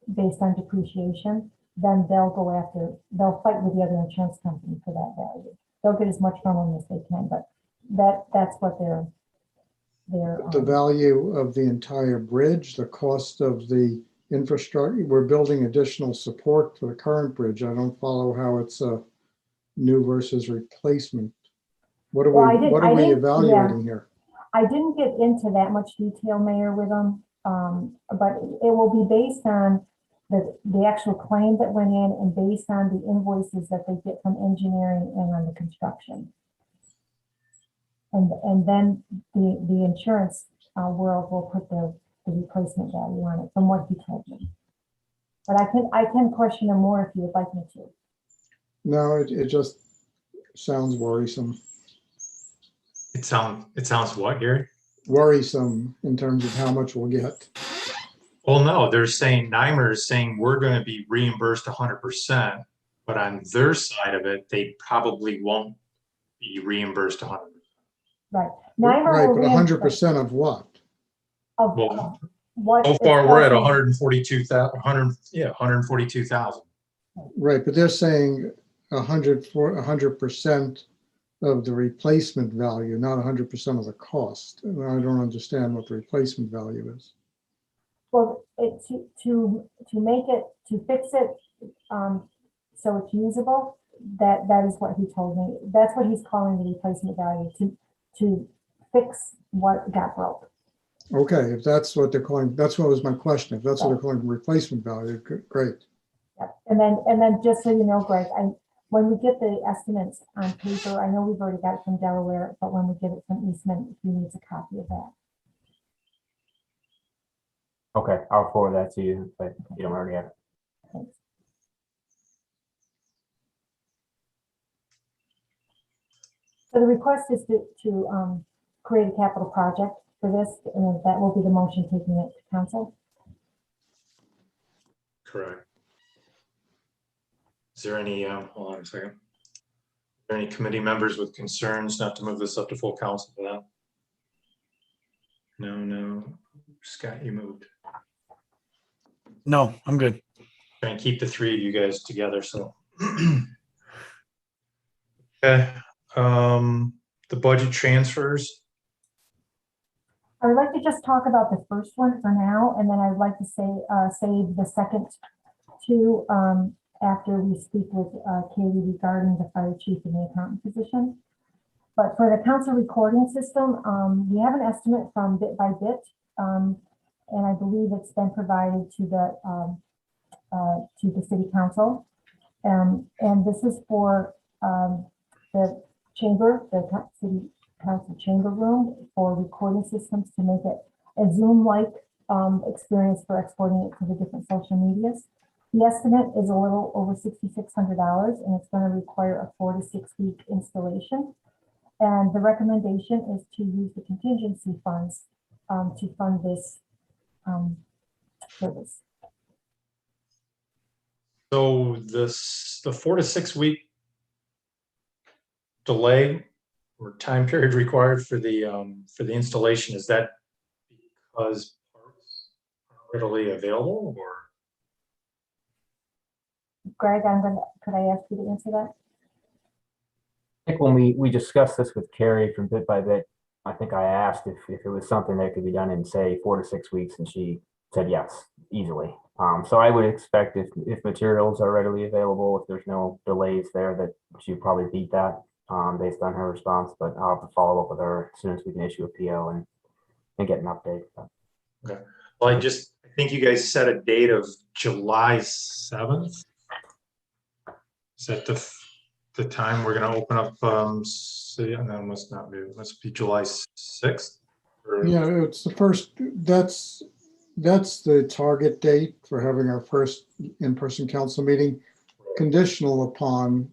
based on depreciation? Then they'll fight with the other insurance company for that value. They'll get as much from them as they can, but that's what they're The value of the entire bridge, the cost of the infrastructure, we're building additional support for the current bridge. I don't follow how it's a new versus replacement. What are we evaluating here? I didn't get into that much detail, Mayor, with them, but it will be based on the actual claim that went in and based on the invoices that they get from engineering and on the construction. And then the insurance world will put the replacement value on it from what he told me. But I can question him more if you would like me to. No, it just sounds worrisome. It sounds what, Gary? Worrisome in terms of how much we'll get. Well, no, they're saying, NYMER is saying we're going to be reimbursed 100%, but on their side of it, they probably won't be reimbursed 100%. Right. Right, but 100% of what? Well, what so far we're at 142,000. Right, but they're saying 100% of the replacement value, not 100% of the cost. And I don't understand what the replacement value is. Well, to make it, to fix it so it's usable, that is what he told me. That's what he's calling the replacement value, to fix what got broke. Okay, if that's what they're calling, that's what was my question. If that's what they're calling replacement value, great. Yep. And then just so you know, Greg, when we get the estimates on paper, I know we've already got it from Delaware, but when we get it from Eastman, he needs a copy of that. Okay, I'll forward that to you, but you don't already have it. Thanks. So the request is to create a capital project for this, and that will be the motion taking it to council. Correct. Is there any, hold on a second. Are there any committee members with concerns not to move this up to full council for that? No. Scott, you moved. No, I'm good. Try and keep the three of you guys together, so. Okay, the budget transfers. I would like to just talk about the first one for now, and then I'd like to save the second two after we speak with Katie regarding the fire chief and the accountant position. But for the council recording system, we have an estimate from Bit by Bit, and I believe it's been provided to the city council. And this is for the chamber, the city council chamber room for recording systems to make it a Zoom-like experience for exporting it to the different social medias. The estimate is a little over $6,600, and it's going to require a 4 to 6 week installation. And the recommendation is to use the contingency funds to fund this service. So the 4 to 6 week delay or time period required for the installation, is that because parts are readily available, or? Greg, could I ask you to answer that? I think when we discussed this with Carrie from Bit by Bit, I think I asked if it was something that could be done in, say, 4 to 6 weeks, and she said yes, easily. So I would expect if materials are readily available, if there's no delays there, that she'd probably beat that based on her response. But I'll have to follow up with her as soon as we can issue a PO and get an update. Okay. Well, I think you guys set a date of July 7th. Is that the time we're going to open up? No, must not be. It must be July 6th. Yeah, it's the first. That's the target date for having our first in-person council meeting, conditional upon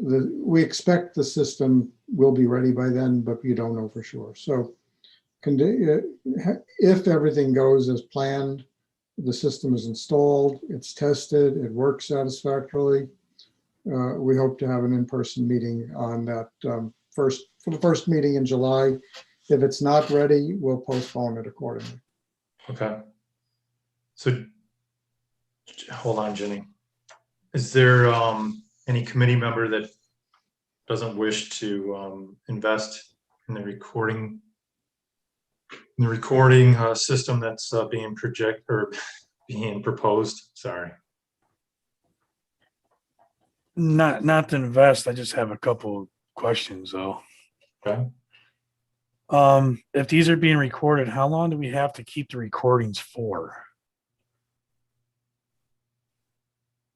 we expect the system will be ready by then, but you don't know for sure. So if everything goes as planned, The system is installed, it's tested, it works satisfactorily. We hope to have an in-person meeting on that for the first meeting in July. If it's not ready, we'll postpone it accordingly. Okay. So, hold on, Jenny. Is there any committee member that doesn't wish to invest in the recording system that's being being proposed? Sorry. Not to invest. I just have a couple of questions though. Okay. If these are being recorded, how long do we have to keep the recordings for?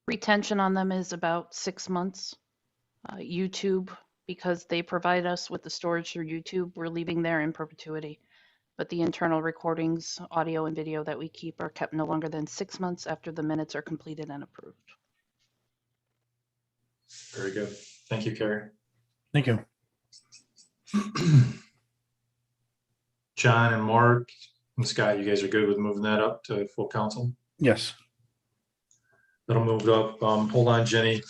Retention on them is about 6 months. YouTube, because they provide us with the storage through YouTube, we're leaving there in perpetuity. But the internal recordings, audio and video that we keep are kept no longer than 6 months after the minutes are completed and approved. Very good. Thank you, Carrie. Thank you. John and Mark and Scott, you guys are good with moving that up to full council? Yes. That'll move it up. Hold on, Jenny.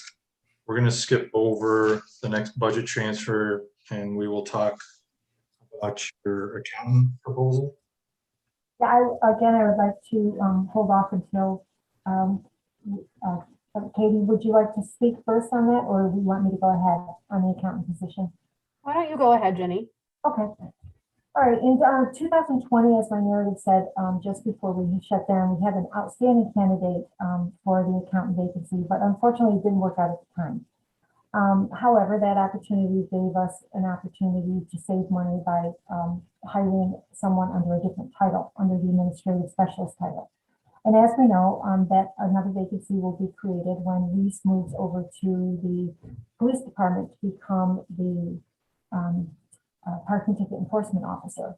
We're going to skip over the next budget transfer and we will talk about your accountant proposal. Yeah, I would like to hold off until, Katie, would you like to speak first on that, or do you want me to go ahead on the accountant position? Why don't you go ahead, Jenny? Okay. All right. In 2020, as my narrative said, just before we shut down, we had an outstanding candidate for the accountant vacancy, but unfortunately it didn't work out at the time. However, that opportunity gave us an opportunity to save money by hiring someone under a different title, under the administrative specialist title. And as we know, that another vacancy will be created when Reese moves over to the police department to become the parking ticket enforcement officer.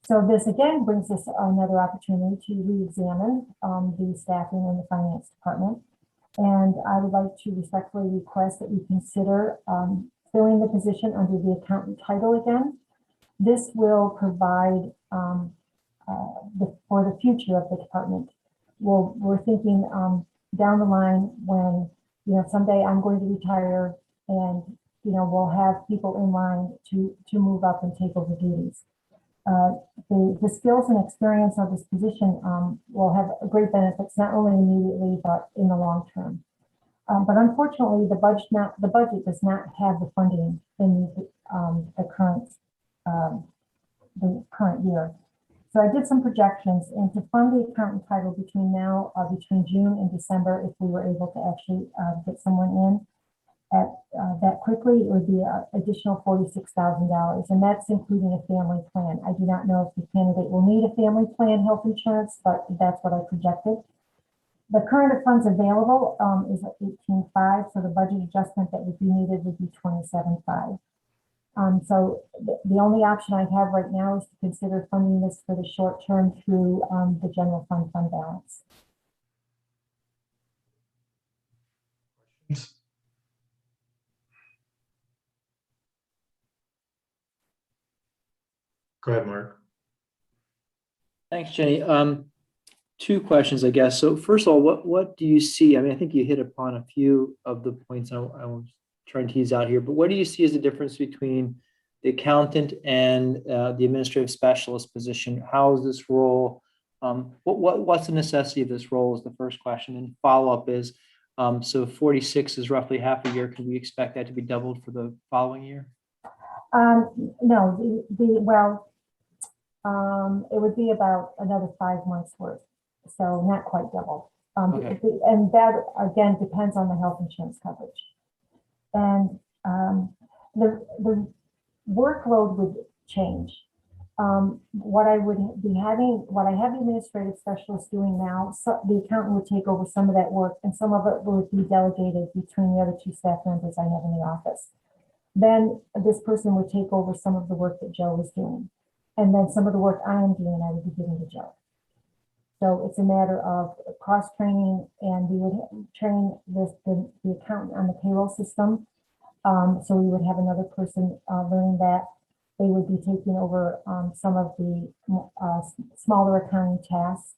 So this again brings us another opportunity to re-examine the staffing in the finance department. And I would like to respectfully request that we consider filling the position under the accountant title again. This will provide for the future of the department. We're thinking down the line when, someday I'm going to retire and, we'll have people in line to move up and take over duties. The skills and experience of this position will have great benefits, not only immediately, but in the long term. But unfortunately, the budget does not have the funding in the current year. So I did some projections, and to fund the accountant title between June and December, if we were able to actually get someone in that quickly, it would be an additional $46,000, and that's including a family plan. I do not know if the candidate will need a family plan health insurance, but that's what I projected. The current funds available is at 18.5, so the budget adjustment that would be needed would be 27.5. So the only option I have right now is to consider funding this for the short term through the general fund balance. Go ahead, Mark. Thanks, Jenny. Two questions, I guess. So first of all, what do you see? I mean, I think you hit upon a few of the points I was trying to tease out here, but what do you see as the difference between the accountant and the administrative specialist position? How is this role? What's the necessity of this role is the first question. And follow-up is, so 46 is roughly half a year. Can we expect that to be doubled for the following year? No, it would be about another 5 months worth. So not quite double. Okay. And that again depends on the health insurance coverage. And the workload would change. What I have the administrative specialist doing now, so the accountant would take over some of that work, and some of it would be delegated between the other two staff members I have in the office. Then this person would take over some of the work that Joe was doing. And then some of the work I am doing, I would be giving to Joe. So it's a matter of cross-training, and we would train the accountant on the payroll system. So we would have another person learning that. They would be taking over some of the smaller accounting tasks.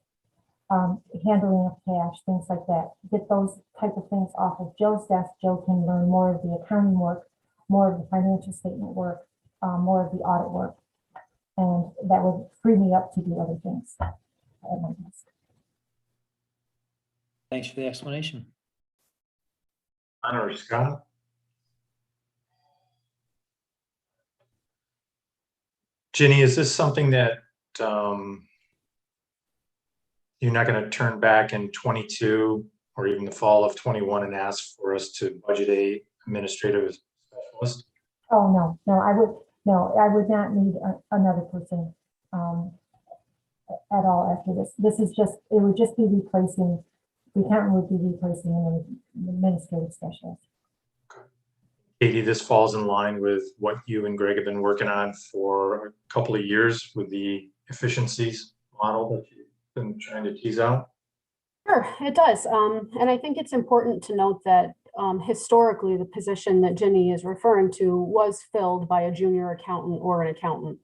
handling of cash, things like that. Get those type of things off of Joe's desk. Joe can learn more of the accounting work, more of the financial statement work, more of the audit work. And that would free me up to do other things at my desk. Thanks for the explanation. Honor Scott. Ginny, is this something that you're not going to turn back in 22 or even the fall of 21 and ask for us to budget a administrative specialist? Oh, I would not need another person at all after this. This is just, it would just be replacing, the accountant would be replacing an administrative specialist. Katie, this falls in line with what you and Greg have been working on for a couple of years with the efficiencies model that you've been trying to tease out. Sure, it does. And I think it's important to note that historically, the position that Ginny is referring to was filled by a junior accountant or an accountant.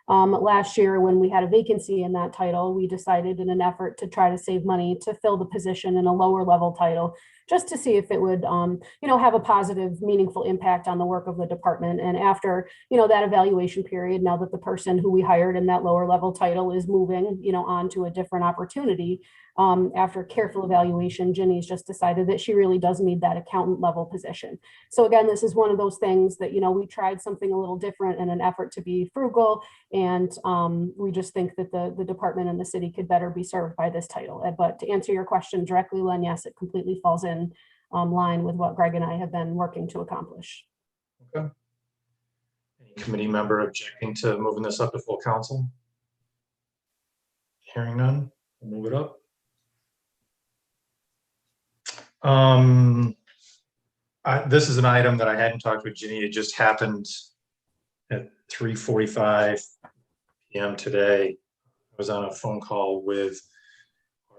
Last year, when we had a vacancy in that title, we decided in an effort to try to save money to fill the position in a lower level title, just to see if it would, have a positive, meaningful impact on the work of the department. And after, that evaluation period, now that the person who we hired in that lower level title is moving, on to a different opportunity, after careful evaluation, Ginny's just decided that she really does need that accountant level position. So again, this is one of those things that, we tried something a little different in an effort to be frugal. And we just think that the department and the city could better be served by this title. But to answer your question directly, Len, yes, it completely falls in line with what Greg and I have been working to accomplish. Okay. Any committee member objecting to moving this up to full council? Hearing none, we'll move it up. This is an item that I hadn't talked with Ginny. It just happened at 3:45 p.m. today. I was on a phone call with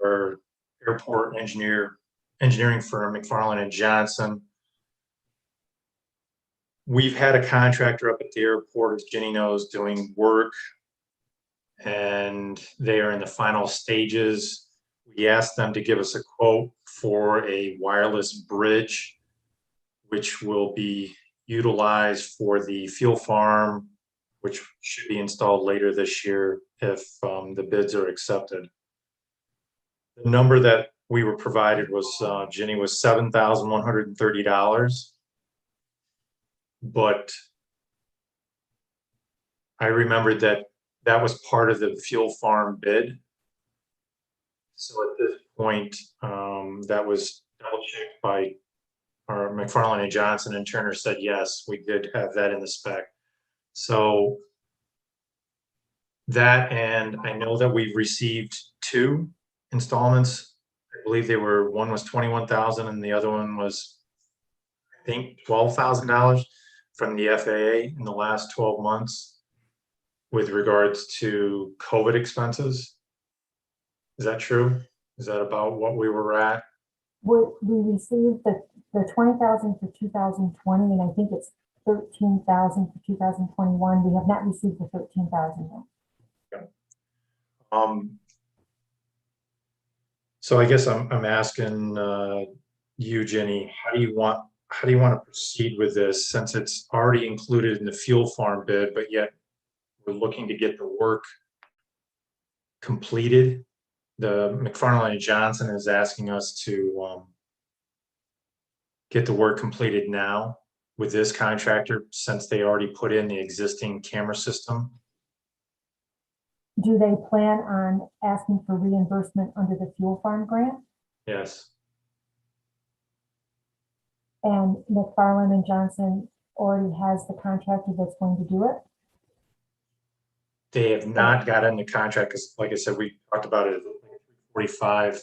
our airport engineering firm, McFarland and Johnson. We've had a contractor up at the airport, as Ginny knows, doing work, and they are in the final stages. We asked them to give us a quote for a wireless bridge, which will be utilized for the fuel farm, which should be installed later this year if the bids are accepted. The number that we were provided was, Ginny, was $7,130. But I remembered that that was part of the fuel farm bid. So at this point, that was double checked by our McFarland and Johnson, and Turner said, yes, we did have that in the spec. So that, and I know that we've received 2 installments. I believe one was $21,000 and the other one was, I think, $12,000 from the FAA in the last 12 months with regards to COVID expenses. Is that true? Is that about what we were at? We received the 20,000 for 2020, and I think it's 13,000 for 2021. We have not received the 13,000 yet. So I guess I'm asking you, Ginny, how do you want to proceed with this, since it's already included in the fuel farm bid, but yet we're looking to get the work completed? The McFarland and Johnson is asking us to get the work completed now with this contractor, since they already put in the existing camera system. Do they plan on asking for reimbursement under the fuel farm grant? Yes. And McFarland and Johnson already has the contractor that's going to do it? They have not gotten the contract, because like I said, we talked about it at 3:45,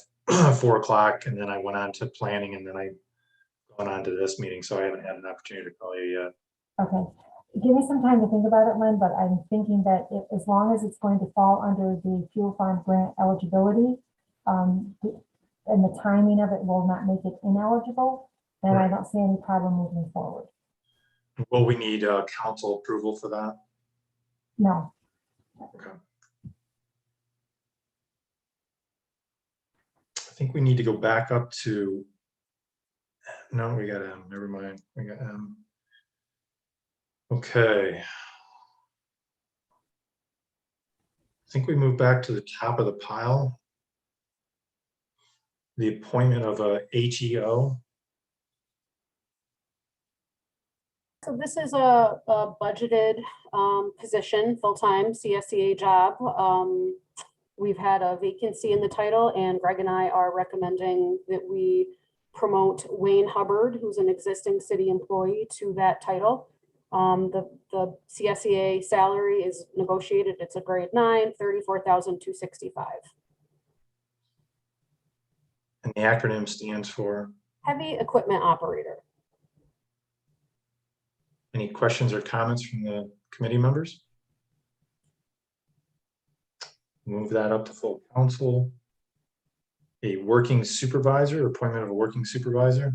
4 o'clock, and then I went on to planning, and then I gone on to this meeting, so I haven't had an opportunity to call you yet. Okay. Give me some time to think about it, Lynn, but I'm thinking that as long as it's going to fall under the fuel farm grant eligibility, and the timing of it will not make it ineligible, then I don't see any problem moving forward. Will we need council approval for that? No. Okay. think we need to go back up to, no, we got M, never mind, we got M. Okay. I think we move back to the top of the pile. The appointment of a HEO. So this is a budgeted position, full-time CSEA job. We've had a vacancy in the title, and Greg and I are recommending that we promote Wayne Hubbard, who's an existing city employee, to that title. The CSEA salary is negotiated. It's a grade 9, $34,265. And the acronym stands for? Heavy equipment operator. Any questions or comments from the committee members? Move that up to full council. A working supervisor, appointment of a working supervisor.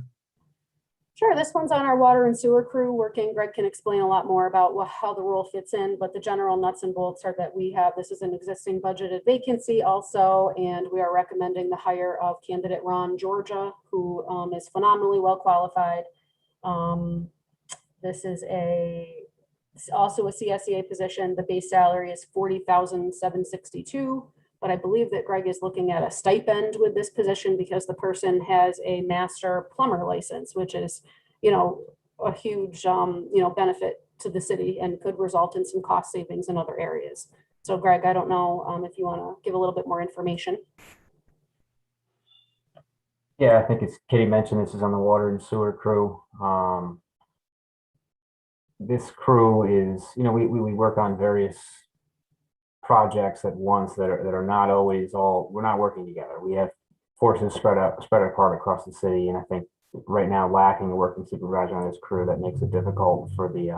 Sure, this one's on our water and sewer crew working. Greg can explain a lot more about how the role fits in, but the general nuts and bolts are that we have, this is an existing budgeted vacancy also, and we are recommending the hire of candidate Ron Georgia, who is phenomenally well qualified. This is also a CSEA position. The base salary is $40,762, but I believe that Greg is looking at a stipend with this position because the person has a master plumber license, which is, a huge, benefit to the city and could result in some cost savings in other areas. So Greg, I don't know if you want to give a little bit more information. Yeah, I think it's Kitty mentioned this is on the water and sewer crew. This crew is, we work on various projects at once that are not always we're not working together. We have forces spread apart across the city, and I think right now lacking a working supervisor on this crew, that makes it difficult for the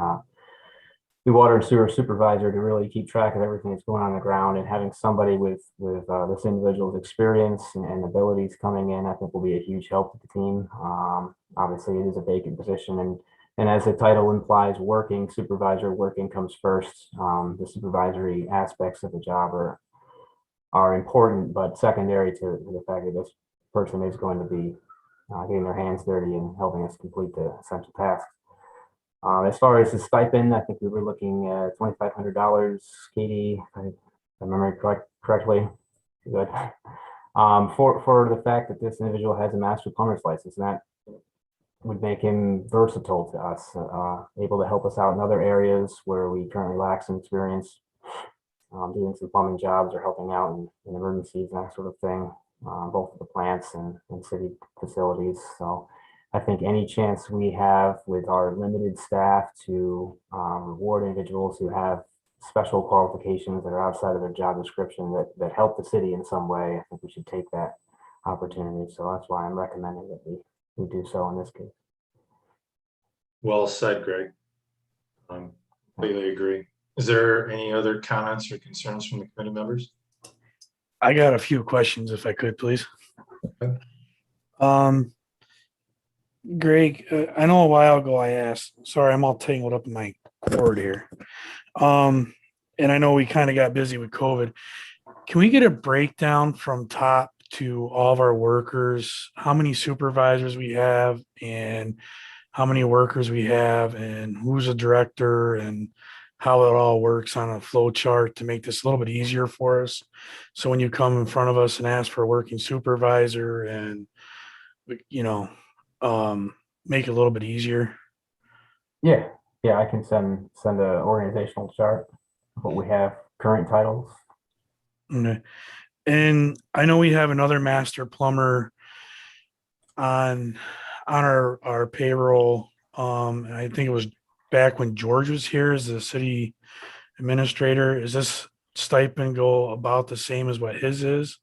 water and sewer supervisor to really keep track of everything that's going on the ground, and having somebody with this individual's experience and abilities coming in, I think will be a huge help to the team. Obviously it is a vacant position, and as the title implies, working supervisor, working comes first. The supervisory aspects of the job are important, but secondary to the fact that this person is going to be getting their hands dirty and helping us complete the essential tasks. As far as the stipend, I think we were looking at $2,500, Katie, if I remember correctly. Good. For the fact that this individual has a master plumber's license, and that would make him versatile to us, able to help us out in other areas where we currently lack some experience, doing some plumbing jobs or helping out in emergencies and that sort of thing, both at the plants and city facilities. So I think any chance we have with our limited staff to reward individuals who have special qualifications that are outside of their job description that help the city in some way, I think we should take that opportunity. So that's why I'm recommending that we do so in this case. Well said, Greg. Completely agree. Is there any other comments or concerns from the committee members? I got a few questions if I could, please. Okay. Greg, I know a while ago I asked, sorry, I'm all tangled up in my cord here. And I know we kind of got busy with COVID. Can we get a breakdown from top to all of our workers, how many supervisors we have and how many workers we have and who's a director and how it all works on a flow chart to make this a little bit easier for us? So when you come in front of us and ask for a working supervisor and, make it a little bit easier. Yeah, I can send an organizational chart of what we have, current titles. Okay. And I know we have another master plumber on our payroll. I think it was back when George was here as the city administrator. Is this stipend go about the same as what his is?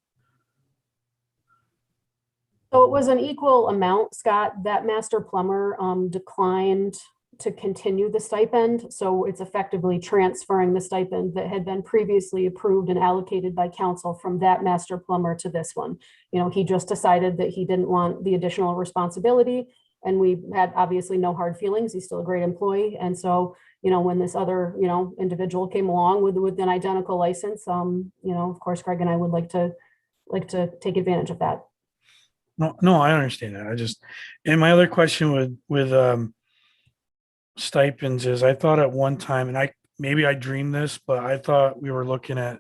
So it was an equal amount, Scott. That master plumber declined to continue the stipend. So it's effectively transferring the stipend that had been previously approved and allocated by council from that master plumber to this one. He just decided that he didn't want the additional responsibility, and we had obviously no hard feelings. He's still a great employee. And so, when this other, individual came along with an identical license, of course, Greg and I would like to take advantage of that. No, I understand that. And my other question with stipends is I thought at one time, and maybe I dreamed this, but I thought we were looking at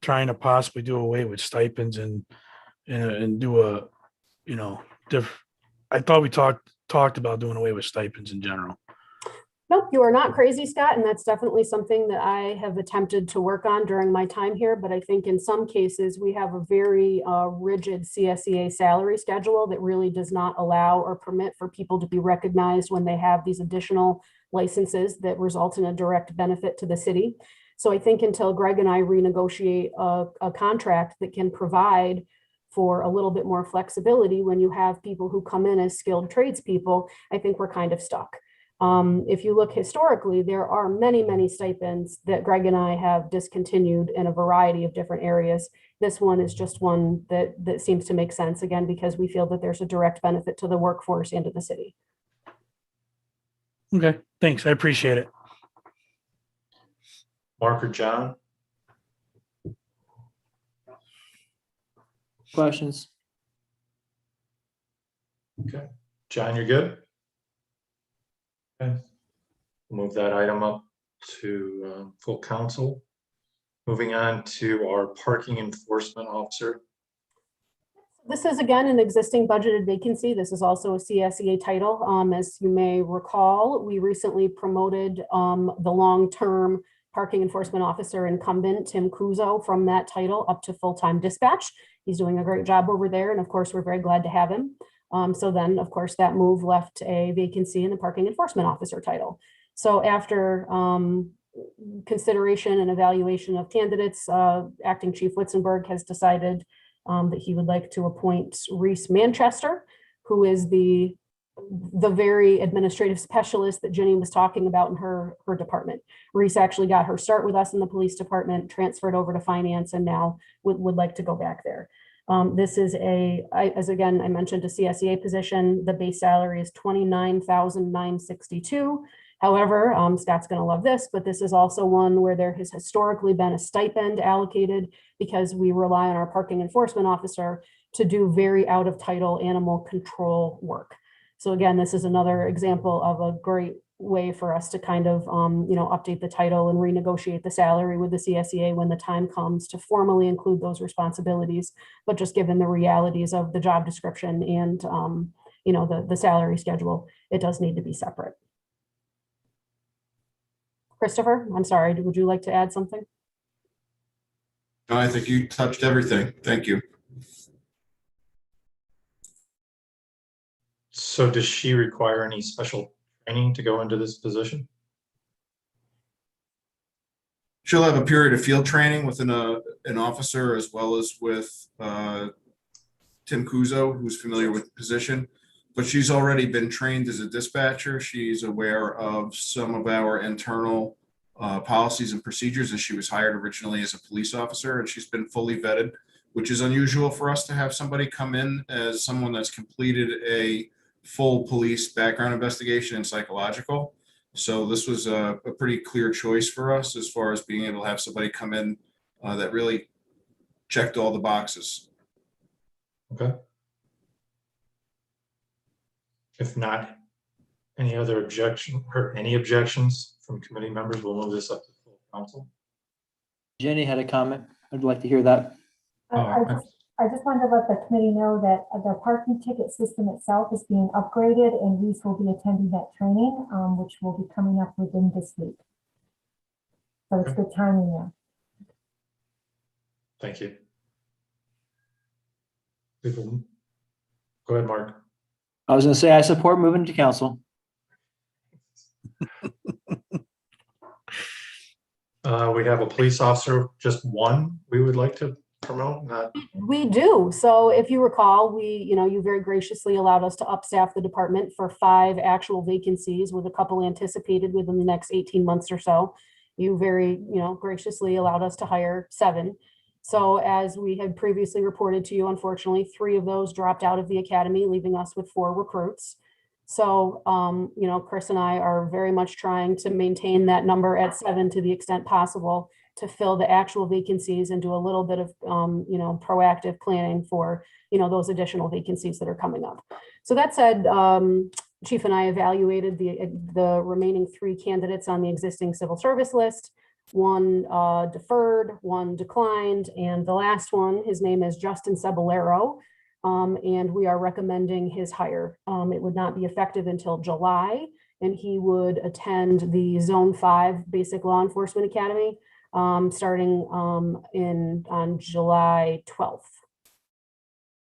trying to possibly do away with stipends and do a, I thought we talked about doing away with stipends in general. Nope, you are not crazy, Scott, and that's definitely something that I have attempted to work on during my time here. But I think in some cases, we have a very rigid CSEA salary schedule that really does not allow or permit for people to be recognized when they have these additional licenses that result in a direct benefit to the city. So I think until Greg and I renegotiate a contract that can provide for a little bit more flexibility when you have people who come in as skilled tradespeople, I think we're kind of stuck. If you look historically, there are many, many stipends that Greg and I have discontinued in a variety of different areas. This one is just one that seems to make sense, again, because we feel that there's a direct benefit to the workforce and to the city. Okay, thanks. I appreciate it. Mark or John? Questions? Okay. John, you're good? Okay. Move that item up to full council. Moving on to our parking enforcement officer. This is again an existing budgeted vacancy. This is also a CSEA title. As you may recall, we recently promoted the long-term parking enforcement officer incumbent, Tim Kuzo, from that title up to full-time dispatch. He's doing a great job over there, and of course, we're very glad to have him. So then, of course, that move left a vacancy in the parking enforcement officer title. So after consideration and evaluation of candidates, Acting Chief Witzenberg has decided that he would like to appoint Reese Manchester, who is the very administrative specialist that Jenny was talking about in her department. Reese actually got her start with us in the police department, transferred over to finance, and now would like to go back there. This is as again, I mentioned, a CSEA position. The base salary is $29,962. However, Scott's going to love this, but this is also one where there has historically been a stipend allocated because we rely on our parking enforcement officer to do very out of title animal control work. So again, this is another example of a great way for us to kind of, update the title and renegotiate the salary with the CSEA when the time comes to formally include those responsibilities. But just given the realities of the job description and, the salary schedule, it does need to be separate. Christopher, I'm sorry, would you like to add something? No, I think you touched everything. Thank you. So does she require any special training to go into this position? She'll have a period of field training within an officer, as well as with Tim Kuzo, who's familiar with the position. But she's already been trained as a dispatcher. She's aware of some of our internal policies and procedures, as she was hired originally as a police officer, and she's been fully vetted, which is unusual for us to have somebody come in as someone that's completed a full police background investigation and psychological. So this was a pretty clear choice for us as far as being able to have somebody come in that really checked all the boxes. Okay. If not, any objections from committee members, we'll move this up to full council. Jenny had a comment. I'd like to hear that. I just wanted to let the committee know that the parking ticket system itself is being upgraded, and Reese will be attending that training, which will be coming up within this week. So it's good timing there. Thank you. Go ahead, Mark. I was going to say, I support moving to council. We have a police officer, just one we would like to promote. We do. So if you recall, you very graciously allowed us to upstaff the department for 5 actual vacancies, with a couple anticipated within the next 18 months or so. You very, graciously allowed us to hire 7. So as we had previously reported to you, unfortunately, 3 of those dropped out of the academy, leaving us with 4 recruits. So, Chris and I are very much trying to maintain that number at 7 to the extent possible. to fill the actual vacancies and do a little bit of, proactive planning for, those additional vacancies that are coming up. So that said, Chief and I evaluated the remaining 3 candidates on the existing civil service list. One deferred, one declined, and the last one, his name is Justin Cebollero, and we are recommending his hire. It would not be effective until July, and he would attend the Zone 5 Basic Law Enforcement Academy starting on July 12th.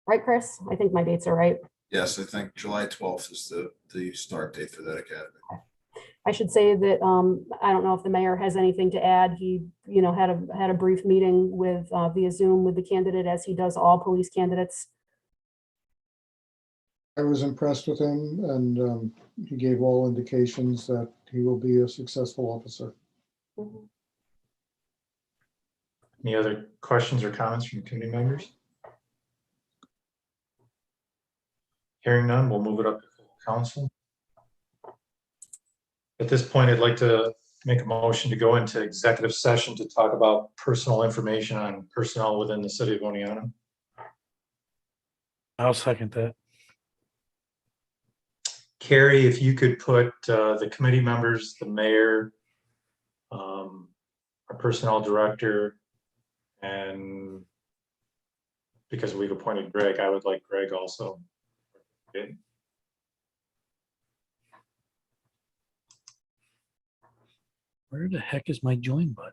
Right, Chris? I think my dates are right. Yes, I think July 12th is the start date for that academy. I should say that I don't know if the mayor has anything to add. He, had a brief meeting with via Zoom with the candidate, as he does all police candidates. I was impressed with him, and he gave all indications that he will be a successful officer. Mhm. Any other questions or comments from committee members? Hearing none, we'll move it up to full council. At this point, I'd like to make a motion to go into executive session to talk about personal information on personnel within the city of Oneonta. I'll second that. Carrie, if you could put the committee members, the mayor, our personnel director, and because we've appointed Greg, I would like Greg also. Okay. Where the heck is my join button?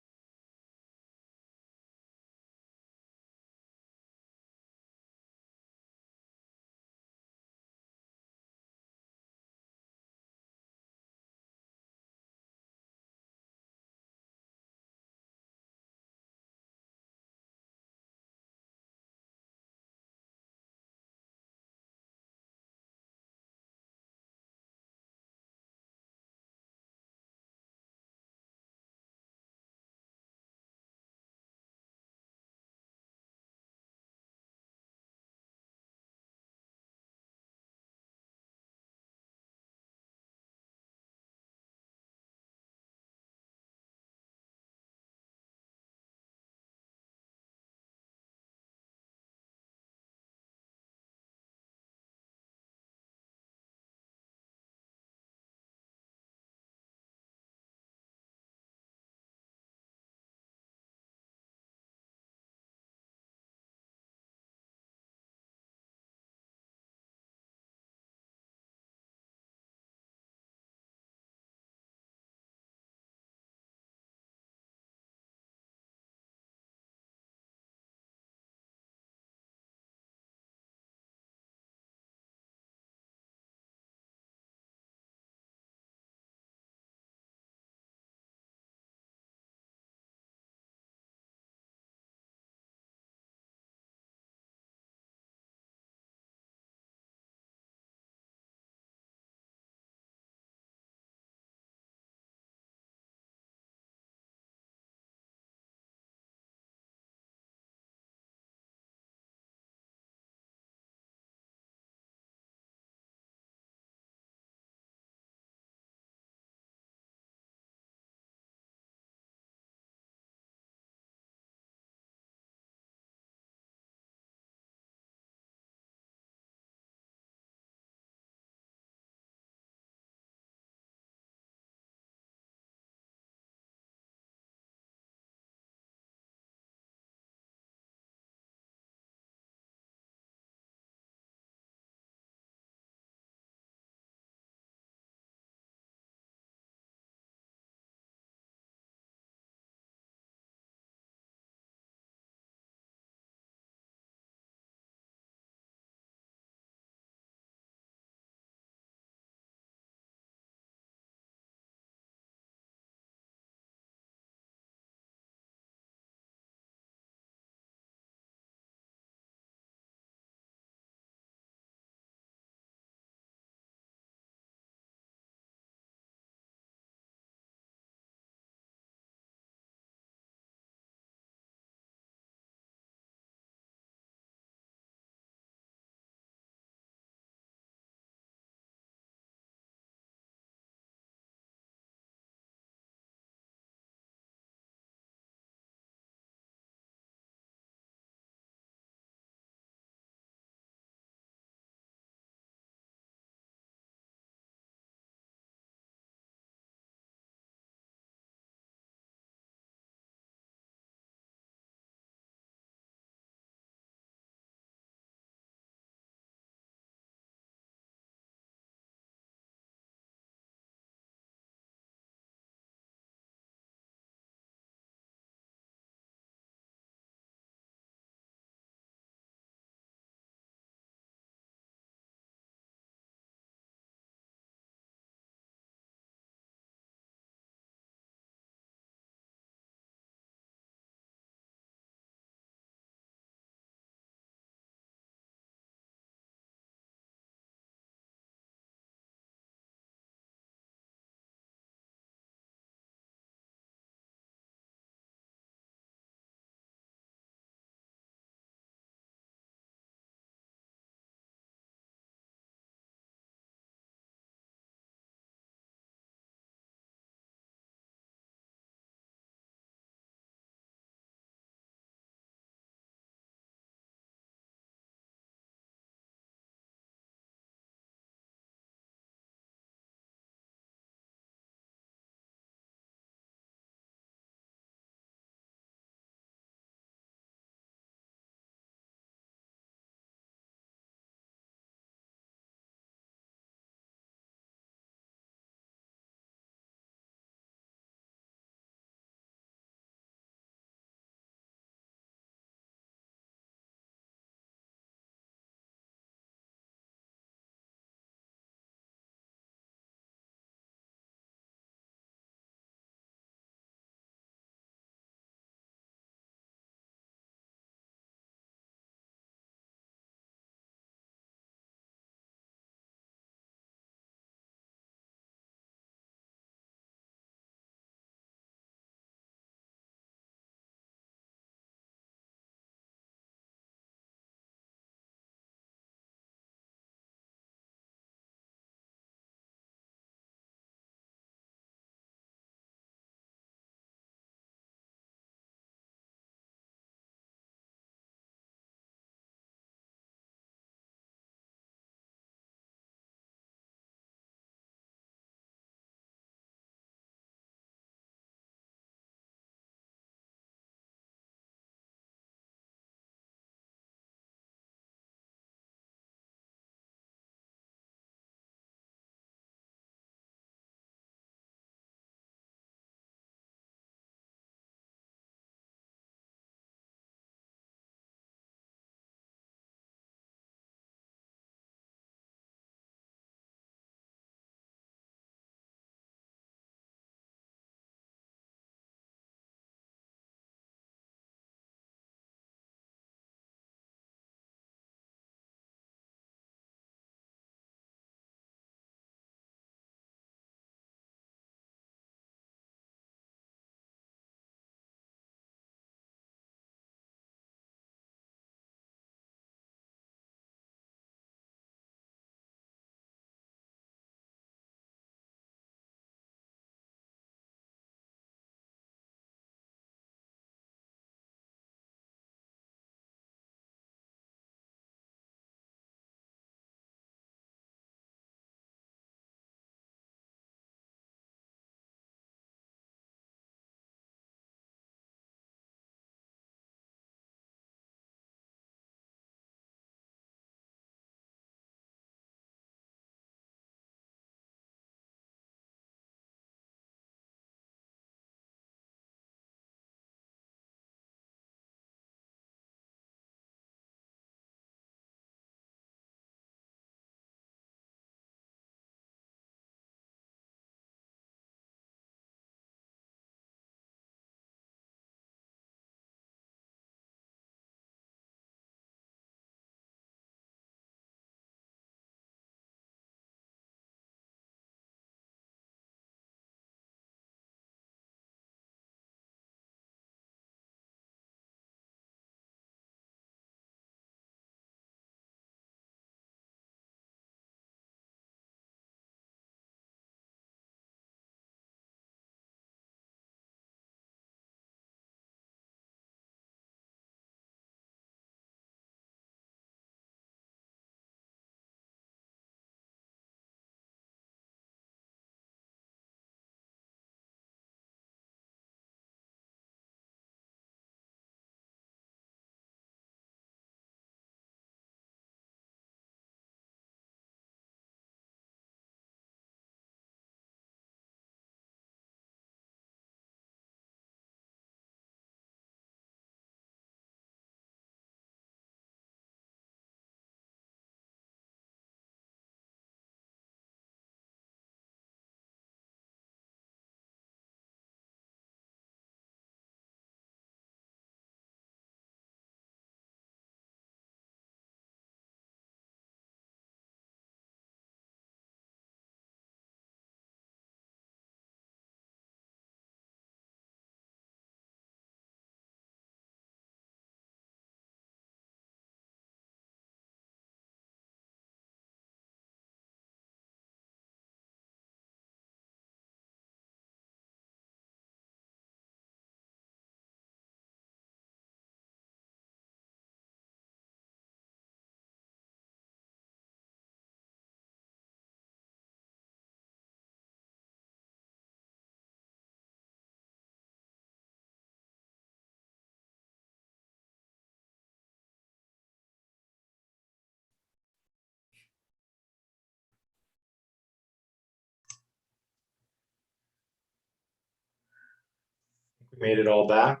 Made it all back.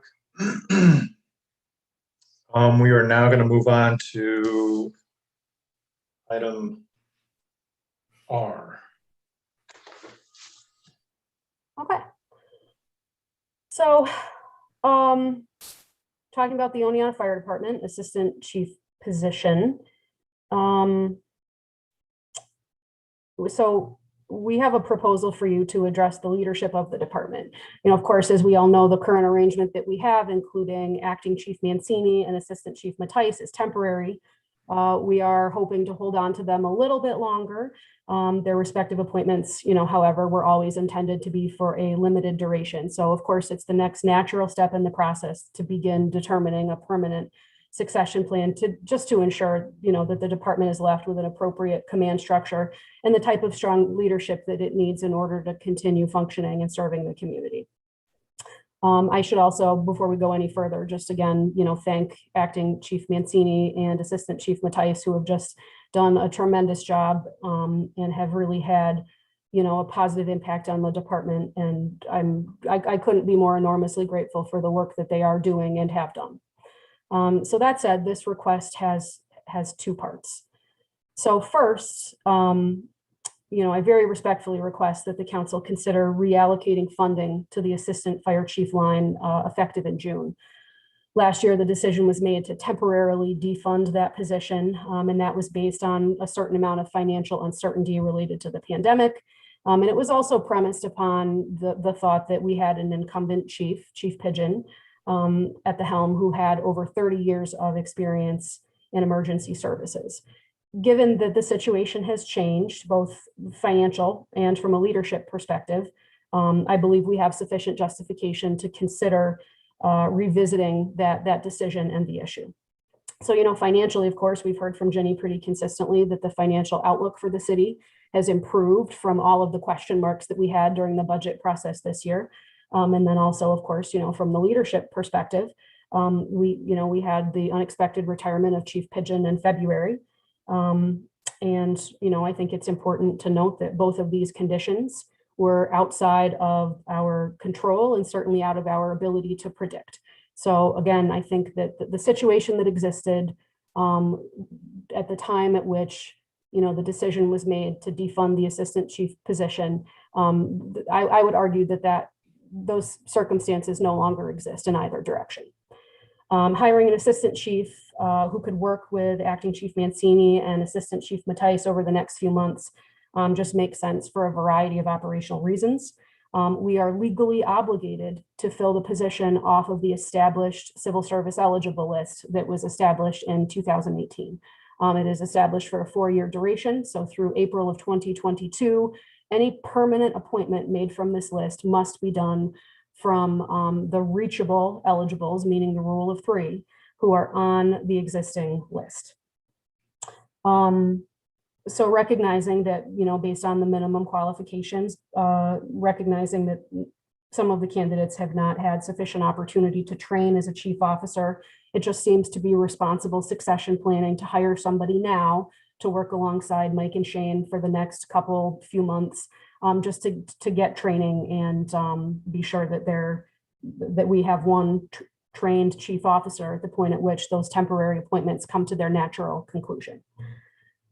We are now going to move on to item R. Okay. So, talking about the Oneonta Fire Department Assistant Chief position. So we have a proposal for you to address the leadership of the department. You know, of course, as we all know, the current arrangement that we have, including Acting Chief Mancini and Assistant Chief Mattice, is temporary. We are hoping to hold on to them a little bit longer. Their respective appointments, you know, however, were always intended to be for a limited duration. So of course, it's the next natural step in the process to begin determining a permanent succession plan to ensure, you know, that the department is left with an appropriate command structure and the type of strong leadership that it needs in order to continue functioning and serving the community. I should also, before we go any further, just again, you know, thank Acting Chief Mancini and Assistant Chief Mattice, who have just done a tremendous job and have really had, you know, a positive impact on the department. And I couldn't be more enormously grateful for the work that they are doing and have done. So that said, this request has two parts. So first, you know, I very respectfully request that the council consider reallocating funding to the assistant fire chief line effective in June. Last year, the decision was made to temporarily defund that position, and that was based on a certain amount of financial uncertainty related to the pandemic. And it was also premised upon the thought that we had an incumbent chief, Chief Pigeon, at the helm, who had over 30 years of experience in emergency services. Given that the situation has changed, both financial and from a leadership perspective, I believe we have sufficient justification to consider revisiting that decision and the issue. So, you know, financially, of course, we've heard from Jenny pretty consistently that the financial outlook for the city has improved from all of the question marks that we had during the budget process this year. And then also, of course, you know, from the leadership perspective, we had the unexpected retirement of Chief Pigeon in February. And, you know, I think it's important to note that both of these conditions were outside of our control and certainly out of our ability to predict. So again, I think that the situation that existed at the time at which, you know, the decision was made to defund the assistant chief position, I would argue that those circumstances no longer exist in either direction. Hiring an assistant chief who could work with Acting Chief Mancini and Assistant Chief Mattice over the next few months just makes sense for a variety of operational reasons. We are legally obligated to fill the position off of the established civil service eligible list that was established in 2018. It is established for a 4-year duration. So through April of 2022, any permanent appointment made from this list must be done from the reachable eligibles, meaning the rule of 3, who are on the existing list. So recognizing that, you know, based on the minimum qualifications, recognizing that some of the candidates have not had sufficient opportunity to train as a chief officer, it just seems to be responsible succession planning to hire somebody now to work alongside Mike and Shane for the next few months, just to get training and be sure that we have one trained chief officer at the point at which those temporary appointments come to their natural conclusion.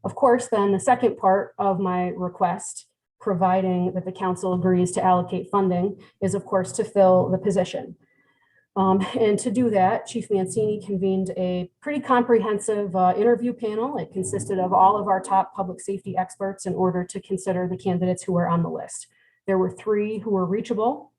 Of course, then the second part of my request, providing that the council agrees to allocate funding, is of course to fill the position. And to do that, Chief Mancini convened a pretty comprehensive interview panel. It consisted of all of our top public safety experts in order to consider the candidates who were on the list. There were 3 who were reachable,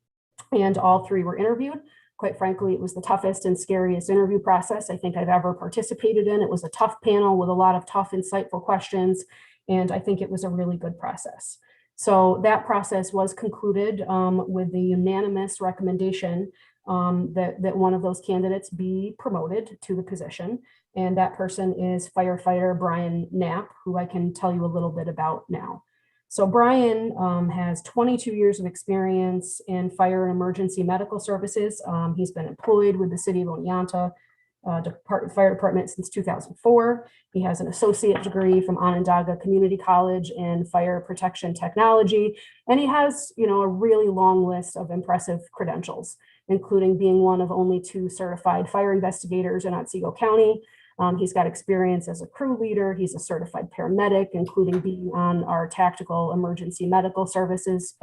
and all 3 were interviewed. Quite frankly, it was the toughest and scariest interview process I think I've ever participated in. It was a tough panel with a lot of tough, insightful questions, and I think it was a really good process. So that process was concluded with the unanimous recommendation that one of those candidates be promoted to the position. And that person is firefighter Brian Knapp, who I can tell you a little bit about now. So Brian has 22 years of experience in fire and emergency medical services. He's been employed with the city of Oneonta fire department since 2004. He has an associate degree from Onondaga Community College in fire protection technology. And he has, a really long list of impressive credentials, including being one of only 2 certified fire investigators in Otsego County. He's got experience as a crew leader. He's a certified paramedic, including being on our tactical emergency medical services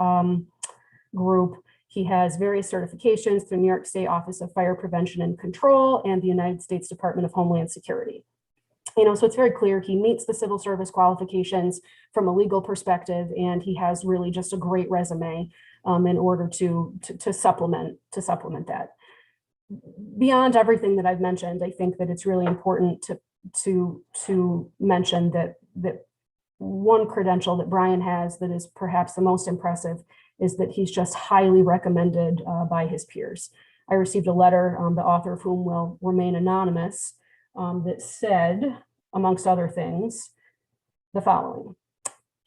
group. He has various certifications through New York State Office of Fire Prevention and Control and the United States Department of Homeland Security. So it's very clear he meets the civil service qualifications from a legal perspective, and he has really just a great resume in order to supplement that. Beyond everything that I've mentioned, I think that it's really important to mention that one credential that Brian has that is perhaps the most impressive is that he's just highly recommended by his peers. I received a letter, the author of whom will remain anonymous, that said, amongst other things, the following.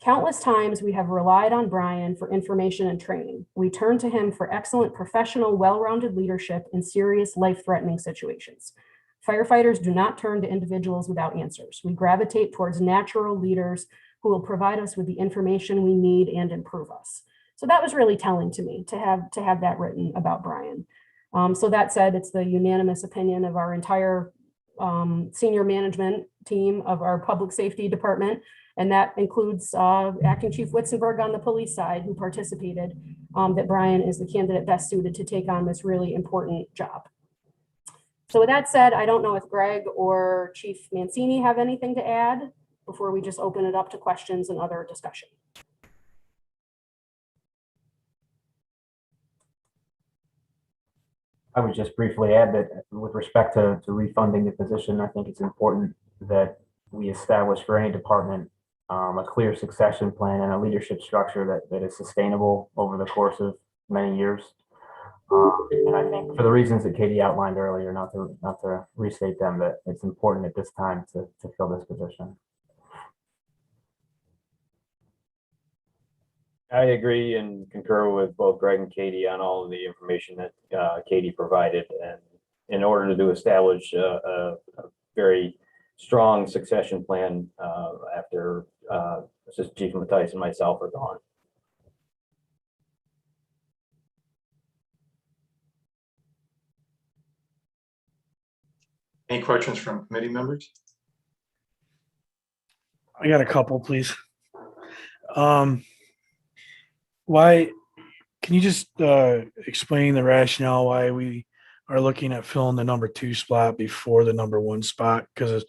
Countless times we have relied on Brian for information and training. We turn to him for excellent professional, well-rounded leadership in serious life-threatening situations. Firefighters do not turn to individuals without answers. We gravitate towards natural leaders who will provide us with the information we need and improve us. So that was really telling to me to have that written about Brian. So that said, it's the unanimous opinion of our entire senior management team of our public safety department. And that includes Acting Chief Witzenberg on the police side, who participated, that Brian is the candidate best suited to take on this really important job. So with that said, I don't know if Greg or Chief Mancini have anything to add before we just open it up to questions and other discussion. I would just briefly add that with respect to refunding the position, I think it's important that we establish for any department a clear succession plan and a leadership structure that is sustainable over the course of many years. And I think for the reasons that Katie outlined earlier, not to restate them, that it's important at this time to fill this position. I agree and concur with both Greg and Katie on all of the information that Katie provided. And in order to establish a very strong succession plan after Assistant Chief Mattice and myself are gone. Any questions from committee members? I got a couple, please. Why, can you just explain the rationale why we are looking at filling the number 2 spot before the number 1 spot? Because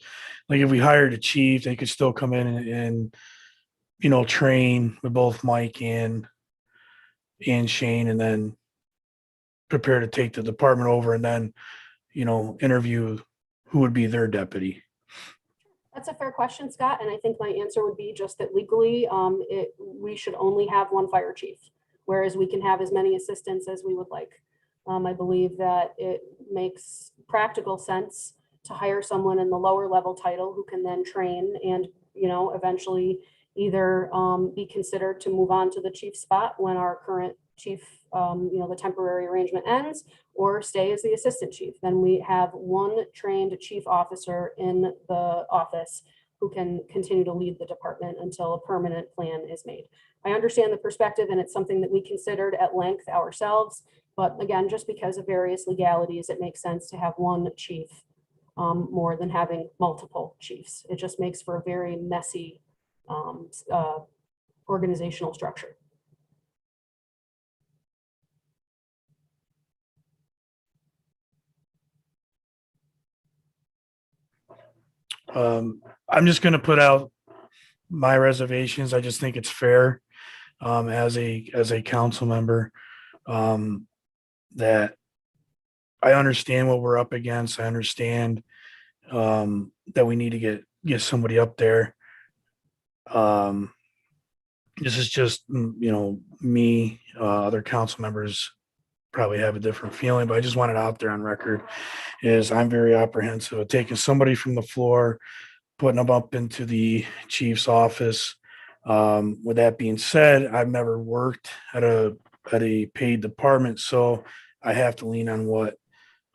like if we hired a chief, they could still come in and train with both Mike and Shane, and then prepare to take the department over, and then interview who would be their deputy. That's a fair question, Scott. And I think my answer would be just that legally, we should only have 1 fire chief, whereas we can have as many assistants as we would like. I believe that it makes practical sense to hire someone in the lower level title who can then train and, eventually either be considered to move on to the chief spot when our current chief, the temporary arrangement ends, or stay as the assistant chief. Then we have 1 trained chief officer in the office who can continue to lead the department until a permanent plan is made. I understand the perspective, and it's something that we considered at length ourselves. But again, just because of various legalities, it makes sense to have 1 chief more than having multiple chiefs. It just makes for a very messy organizational structure. I'm just going to put out my reservations. I just think it's fair as a council member that I understand what we're up against. I understand that we need to get somebody up there. This is just, me, other council members probably have a different feeling, but I just want it out there on record is I'm very apprehensive of taking somebody from the floor, putting them up into the chief's office. With that being said, I've never worked at a paid department, so I have to lean on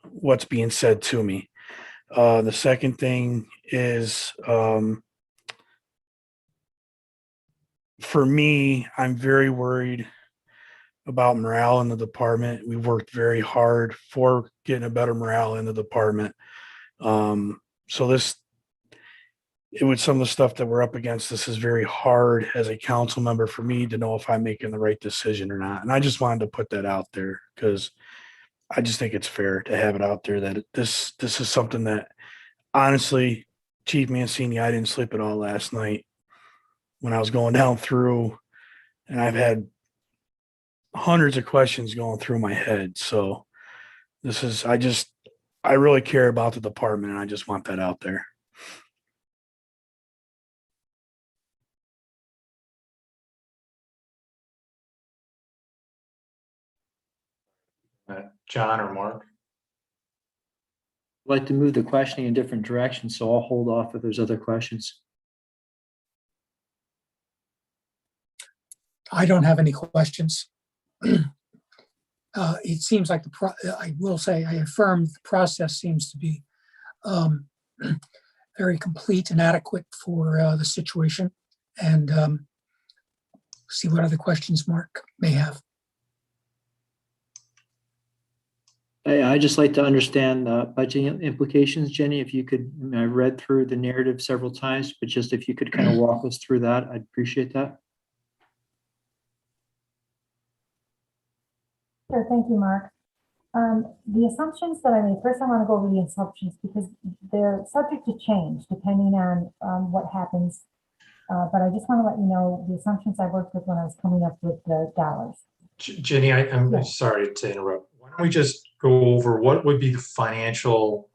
what's being said to me. The second thing is, for me, I'm very worried about morale in the department. We worked very hard for getting a better morale in the department. So with some of the stuff that we're up against, this is very hard as a council member for me to know if I'm making the right decision or not. And I just wanted to put that out there because I just think it's fair to have it out there that this is something that, honestly, Chief Mancini, I didn't sleep at all last night when I was going down through, and I've had hundreds of questions going through my head. So I really care about the department, and I just want that out there. John or Mark? I'd like to move the questioning in different directions, so I'll hold off if there's other questions. I don't have any questions. It seems like I will say, I affirm the process seems to be very complete and adequate for the situation, and see what other questions Mark may have. I just like to understand the budget implications, Jenny. If you could, I read through the narrative several times, but just if you could kind of walk us through that, I'd appreciate that. Sure, thank you, Mark. The assumptions that I made, first I want to go over the assumptions because they're subject to change depending on what happens. But I just want to let you know the assumptions I worked with when I was coming up with the dollars. Jenny, I'm sorry to interrupt. Why don't we just go over what would be the financial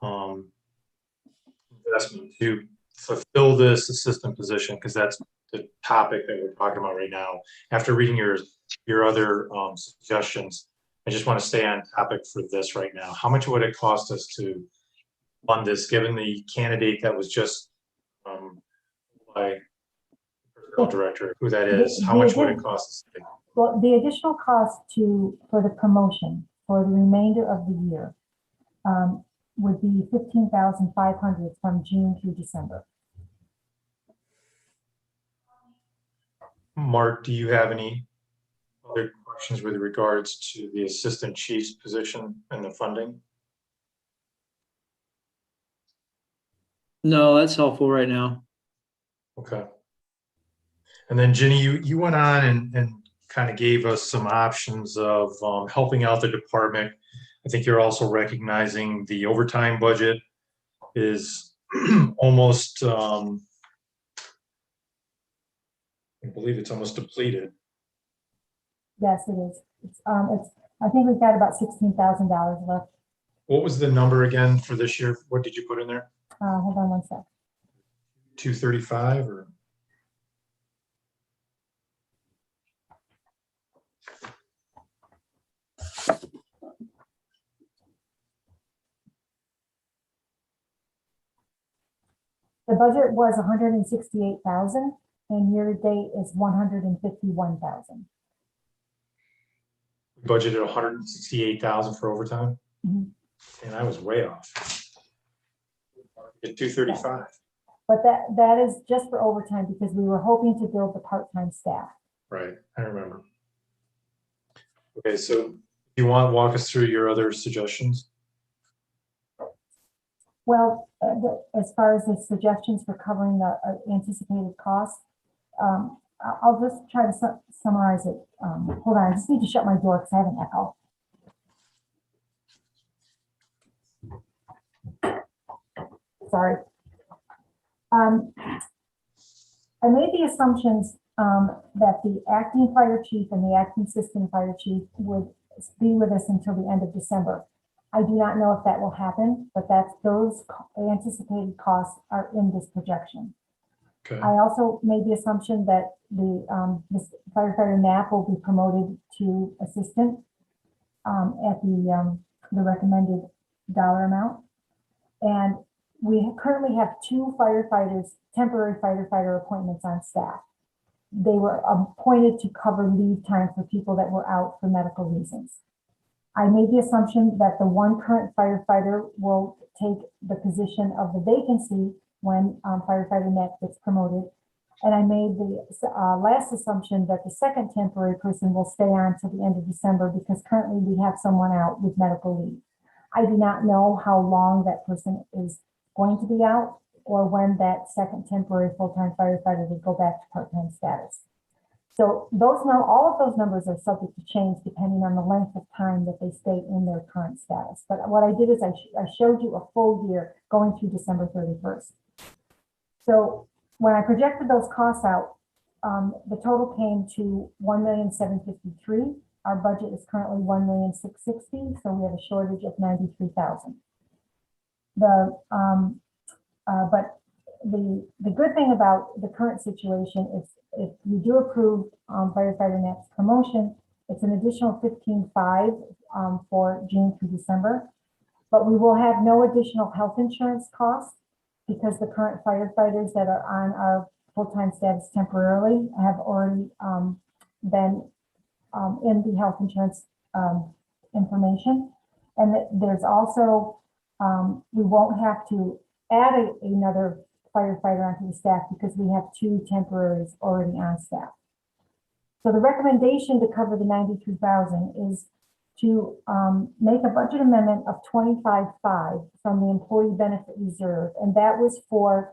investment to fulfill this assistant position? Because that's the topic that we're talking about right now. After reading your other suggestions, I just want to stay on topic for this right now. How much would it cost us to fund this, given the candidate that was just by personnel director, who that is? How much would it cost us? Well, the additional cost for the promotion for the remainder of the year would be $15,500 from June through December. Mark, do you have any other questions with regards to the assistant chief's position and the funding? No, that's helpful right now. Okay. And then Jenny, you went on and kind of gave us some options of helping out the department. I think you're also recognizing the overtime budget is almost, I believe it's almost depleted. Yes, it is. I think we've got about $16,000 left. What was the number again for this year? What did you put in there? Hold on one sec. 235 or? The budget was 168,000 and year to date is 151,000. Budgeted 168,000 for overtime. And I was way off. At 235. But that is just for overtime because we were hoping to build the part-time staff. Right, I remember. Okay, so you want to walk us through your other suggestions? Well, as far as the suggestions for covering the anticipated costs, I'll just try to summarize it. Hold on, I just need to shut my door because I have an echo. Sorry. I made the assumptions that the acting fire chief and the acting assistant fire chief would be with us until the end of December. I do not know if that will happen, but those anticipated costs are in this projection. Okay. I also made the assumption that this firefighter Knapp will be promoted to assistant at the recommended dollar amount. And we currently have 2 firefighters, temporary firefighter appointments on staff. They were appointed to cover leave time for people that were out for medical reasons. I made the assumption that the one current firefighter will take the position of the vacancy when firefighter next gets promoted. And I made the last assumption that the second temporary person will stay on till the end of December because currently we have someone out with medical leave. I do not know how long that person is going to be out or when that second temporary full-time firefighter would go back to part-time status. So all of those numbers are subject to change depending on the length of time that they stay in their current status. But what I did is I showed you a full year going through December 31st. So when I projected those costs out, the total came to $1,753,000. Our budget is currently $1,660,000, so we have a shortage of $93,000. But the good thing about the current situation is if you do approve firefighter next promotion, it's an additional $15,500 for June through December. But we will have no additional health insurance costs because the current firefighters that are on our full-time status temporarily have already been in the health insurance information. And there's also, we won't have to add another firefighter onto the staff because we have 2 temporaries already on staff. So the recommendation to cover the $93,000 is to make a budget amendment of $25,500 from the employee benefit reserve. And that was for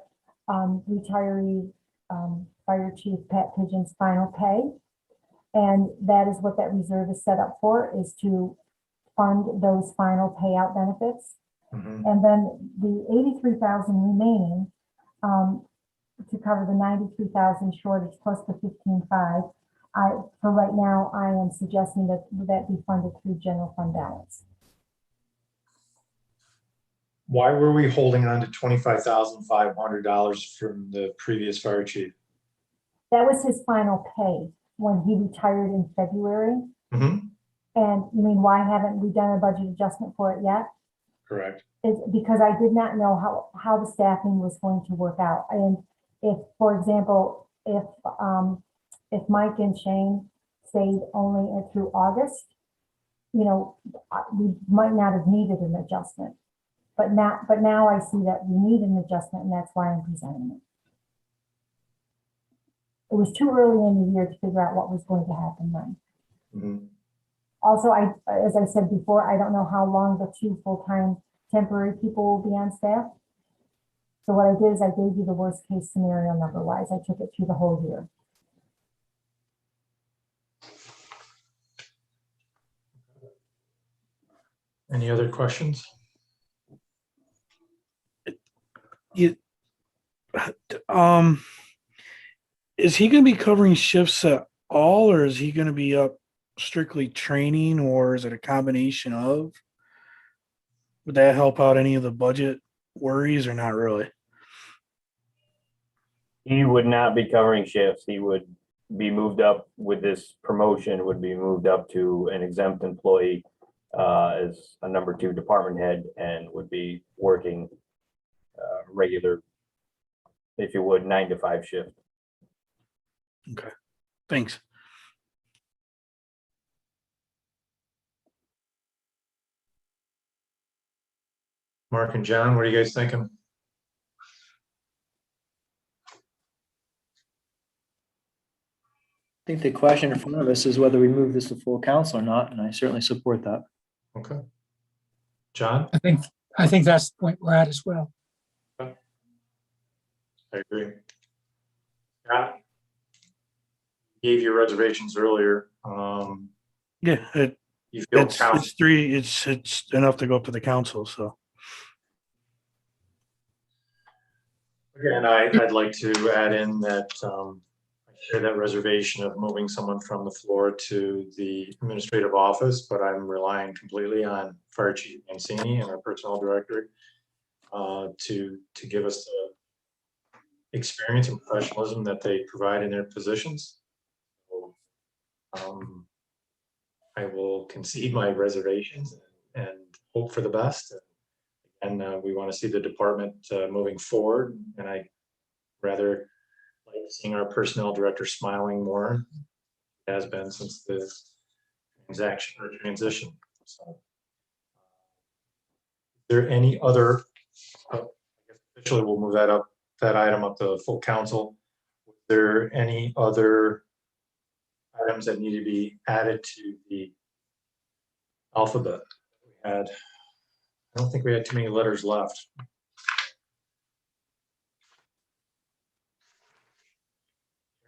retiree Fire Chief Pat Pigeon's final pay. And that is what that reserve is set up for, is to fund those final payout benefits. And then the $83,000 remaining to cover the $93,000 shortage plus the $15,500. For right now, I am suggesting that that be funded through general fund balance. Why were we holding on to $25,500 from the previous fire chief? That was his final pay when he retired in February. And you mean, why haven't we done a budget adjustment for it yet? Correct. It's because I did not know how the staffing was going to work out. And if, for example, if Mike and Shane stayed only through August, you know, we might not have needed an adjustment. But now I see that we need an adjustment, and that's why I'm presenting it. It was too early in the year to figure out what was going to happen then. Also, as I said before, I don't know how long the 2 full-time temporary people will be on staff. So what I did is I gave you the worst case scenario number-wise. I took it through the whole year. Any other questions? Is he going to be covering shifts at all, or is he going to be up strictly training, or is it a combination of? Would that help out any of the budget worries or not really? He would not be covering shifts. He would be moved up with this promotion, would be moved up to an exempt employee as a number 2 department head, and would be working regular, if you would, 9 to 5 shift. Okay, thanks. Mark and John, what are you guys thinking? I think the question in front of us is whether we move this to full council or not, and I certainly support that. Okay. John? I think that's the point we're at as well. I agree. Yeah. Gave your reservations earlier. Yeah, You feel it's 3. It's enough to go up to the council. So again, I'd like to add in that I share that reservation of moving someone from the floor to the administrative office, but I'm relying completely on Fire Chief Mancini and our personnel director to give us the experience and professionalism that they provide in their positions. So, I will concede my reservations and hope for the best. And we want to see the department moving forward. And I rather like seeing our personnel director smiling more, has been since the transition. So, is there any other, I guess officially we'll move that item up to full council. Is there any other items that need to be added to the alphabet? I don't think we had too many letters left.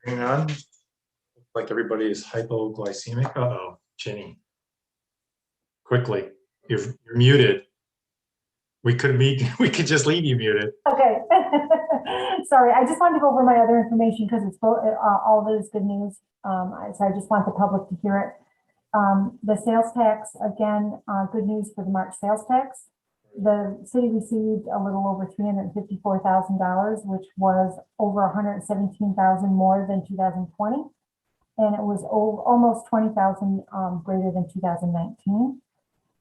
Hearing none. Looks like everybody is hypoglycemic. Uh-oh, Jenny. Quickly, you're muted. We could just leave you muted. Okay. Sorry, I just wanted to go over my other information because it's all of it is good news. So I just want the public to hear it. The sales tax, again, good news for the March sales tax. The city received a little over $354,000, which was over $117,000 more than 2020. And it was almost 20,000 greater than 2019.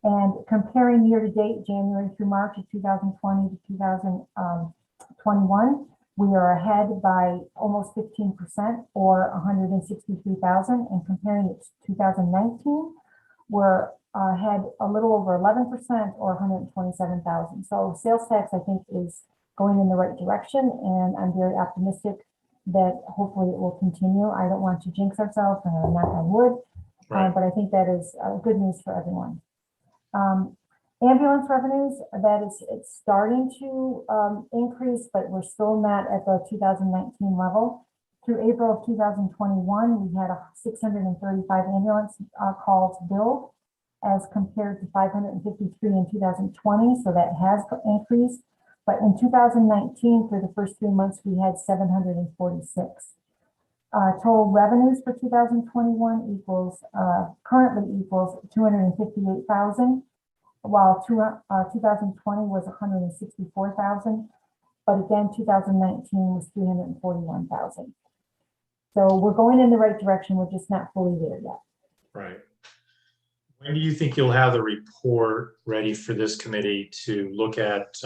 And comparing year to date, January through March of 2020 to 2021, we are ahead by almost 15% or 163,000. And comparing it to 2019, we're ahead a little over 11% or 127,000. So sales tax, I think, is going in the right direction, and I'm very optimistic that hopefully it will continue. I don't want to jinx ourselves, and I'm not on wood, but I think that is good news for everyone. Ambulance revenues, it's starting to increase, but we're still not at the 2019 level. Through April of 2021, we had 635 ambulance calls billed as compared to 553 in 2020, so that has increased. But in 2019, for the first 3 months, we had 746. Total revenues for 2021 currently equals 258,000, while 2020 was 164,000. But again, 2019 was 341,000. So we're going in the right direction. We're just not fully there yet. Right. When do you think you'll have the report ready for this committee to look at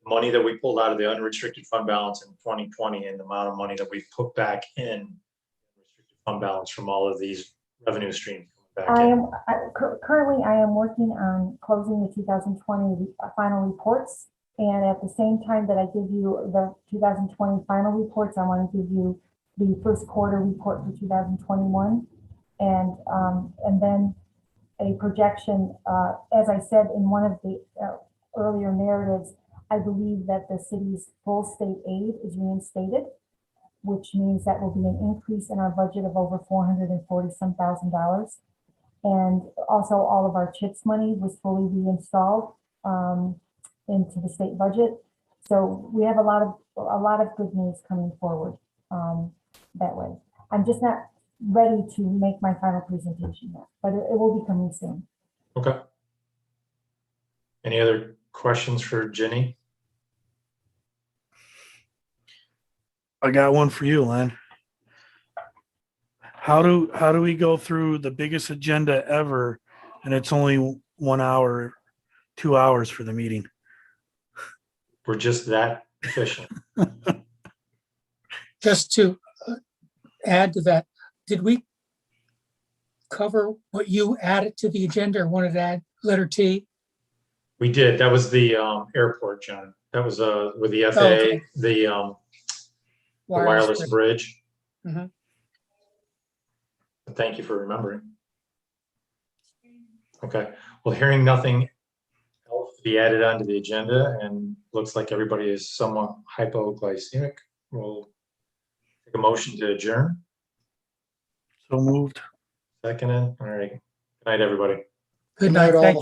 money that we pulled out of the unrestricted fund balance in 2020 and the amount of money that we put back in restricted fund balance from all of these revenue streams? Currently, I am working on closing the 2020 final reports. And at the same time that I give you the 2020 final reports, I want to give you the first quarter report for 2021. And then a projection, as I said in one of the earlier narratives, I believe that the city's full state aid is reinstated, which means that will be an increase in our budget of over $440,000. And also all of our CHIPS money was fully reinstalled into the state budget. So we have a lot of good news coming forward that way. I'm just not ready to make my final presentation yet, but it will be coming soon. Okay. Any other questions for Jenny? I got one for you, Len. How do we go through the biggest agenda ever and it's only 1 hour, 2 hours for the meeting? We're just that efficient. Just to add to that, did we cover what you added to the agenda or wanted to add letter T? We did. That was the airport, John. That was with the FAA, okay. the wireless bridge. Mm-hmm. Thank you for remembering. Okay. Well, hearing nothing else to be added onto the agenda, and looks like everybody is somewhat hypoglycemic, we'll take a motion to adjourn. So moved. Seconded. All right. Good night, everybody. Good night. Thank you.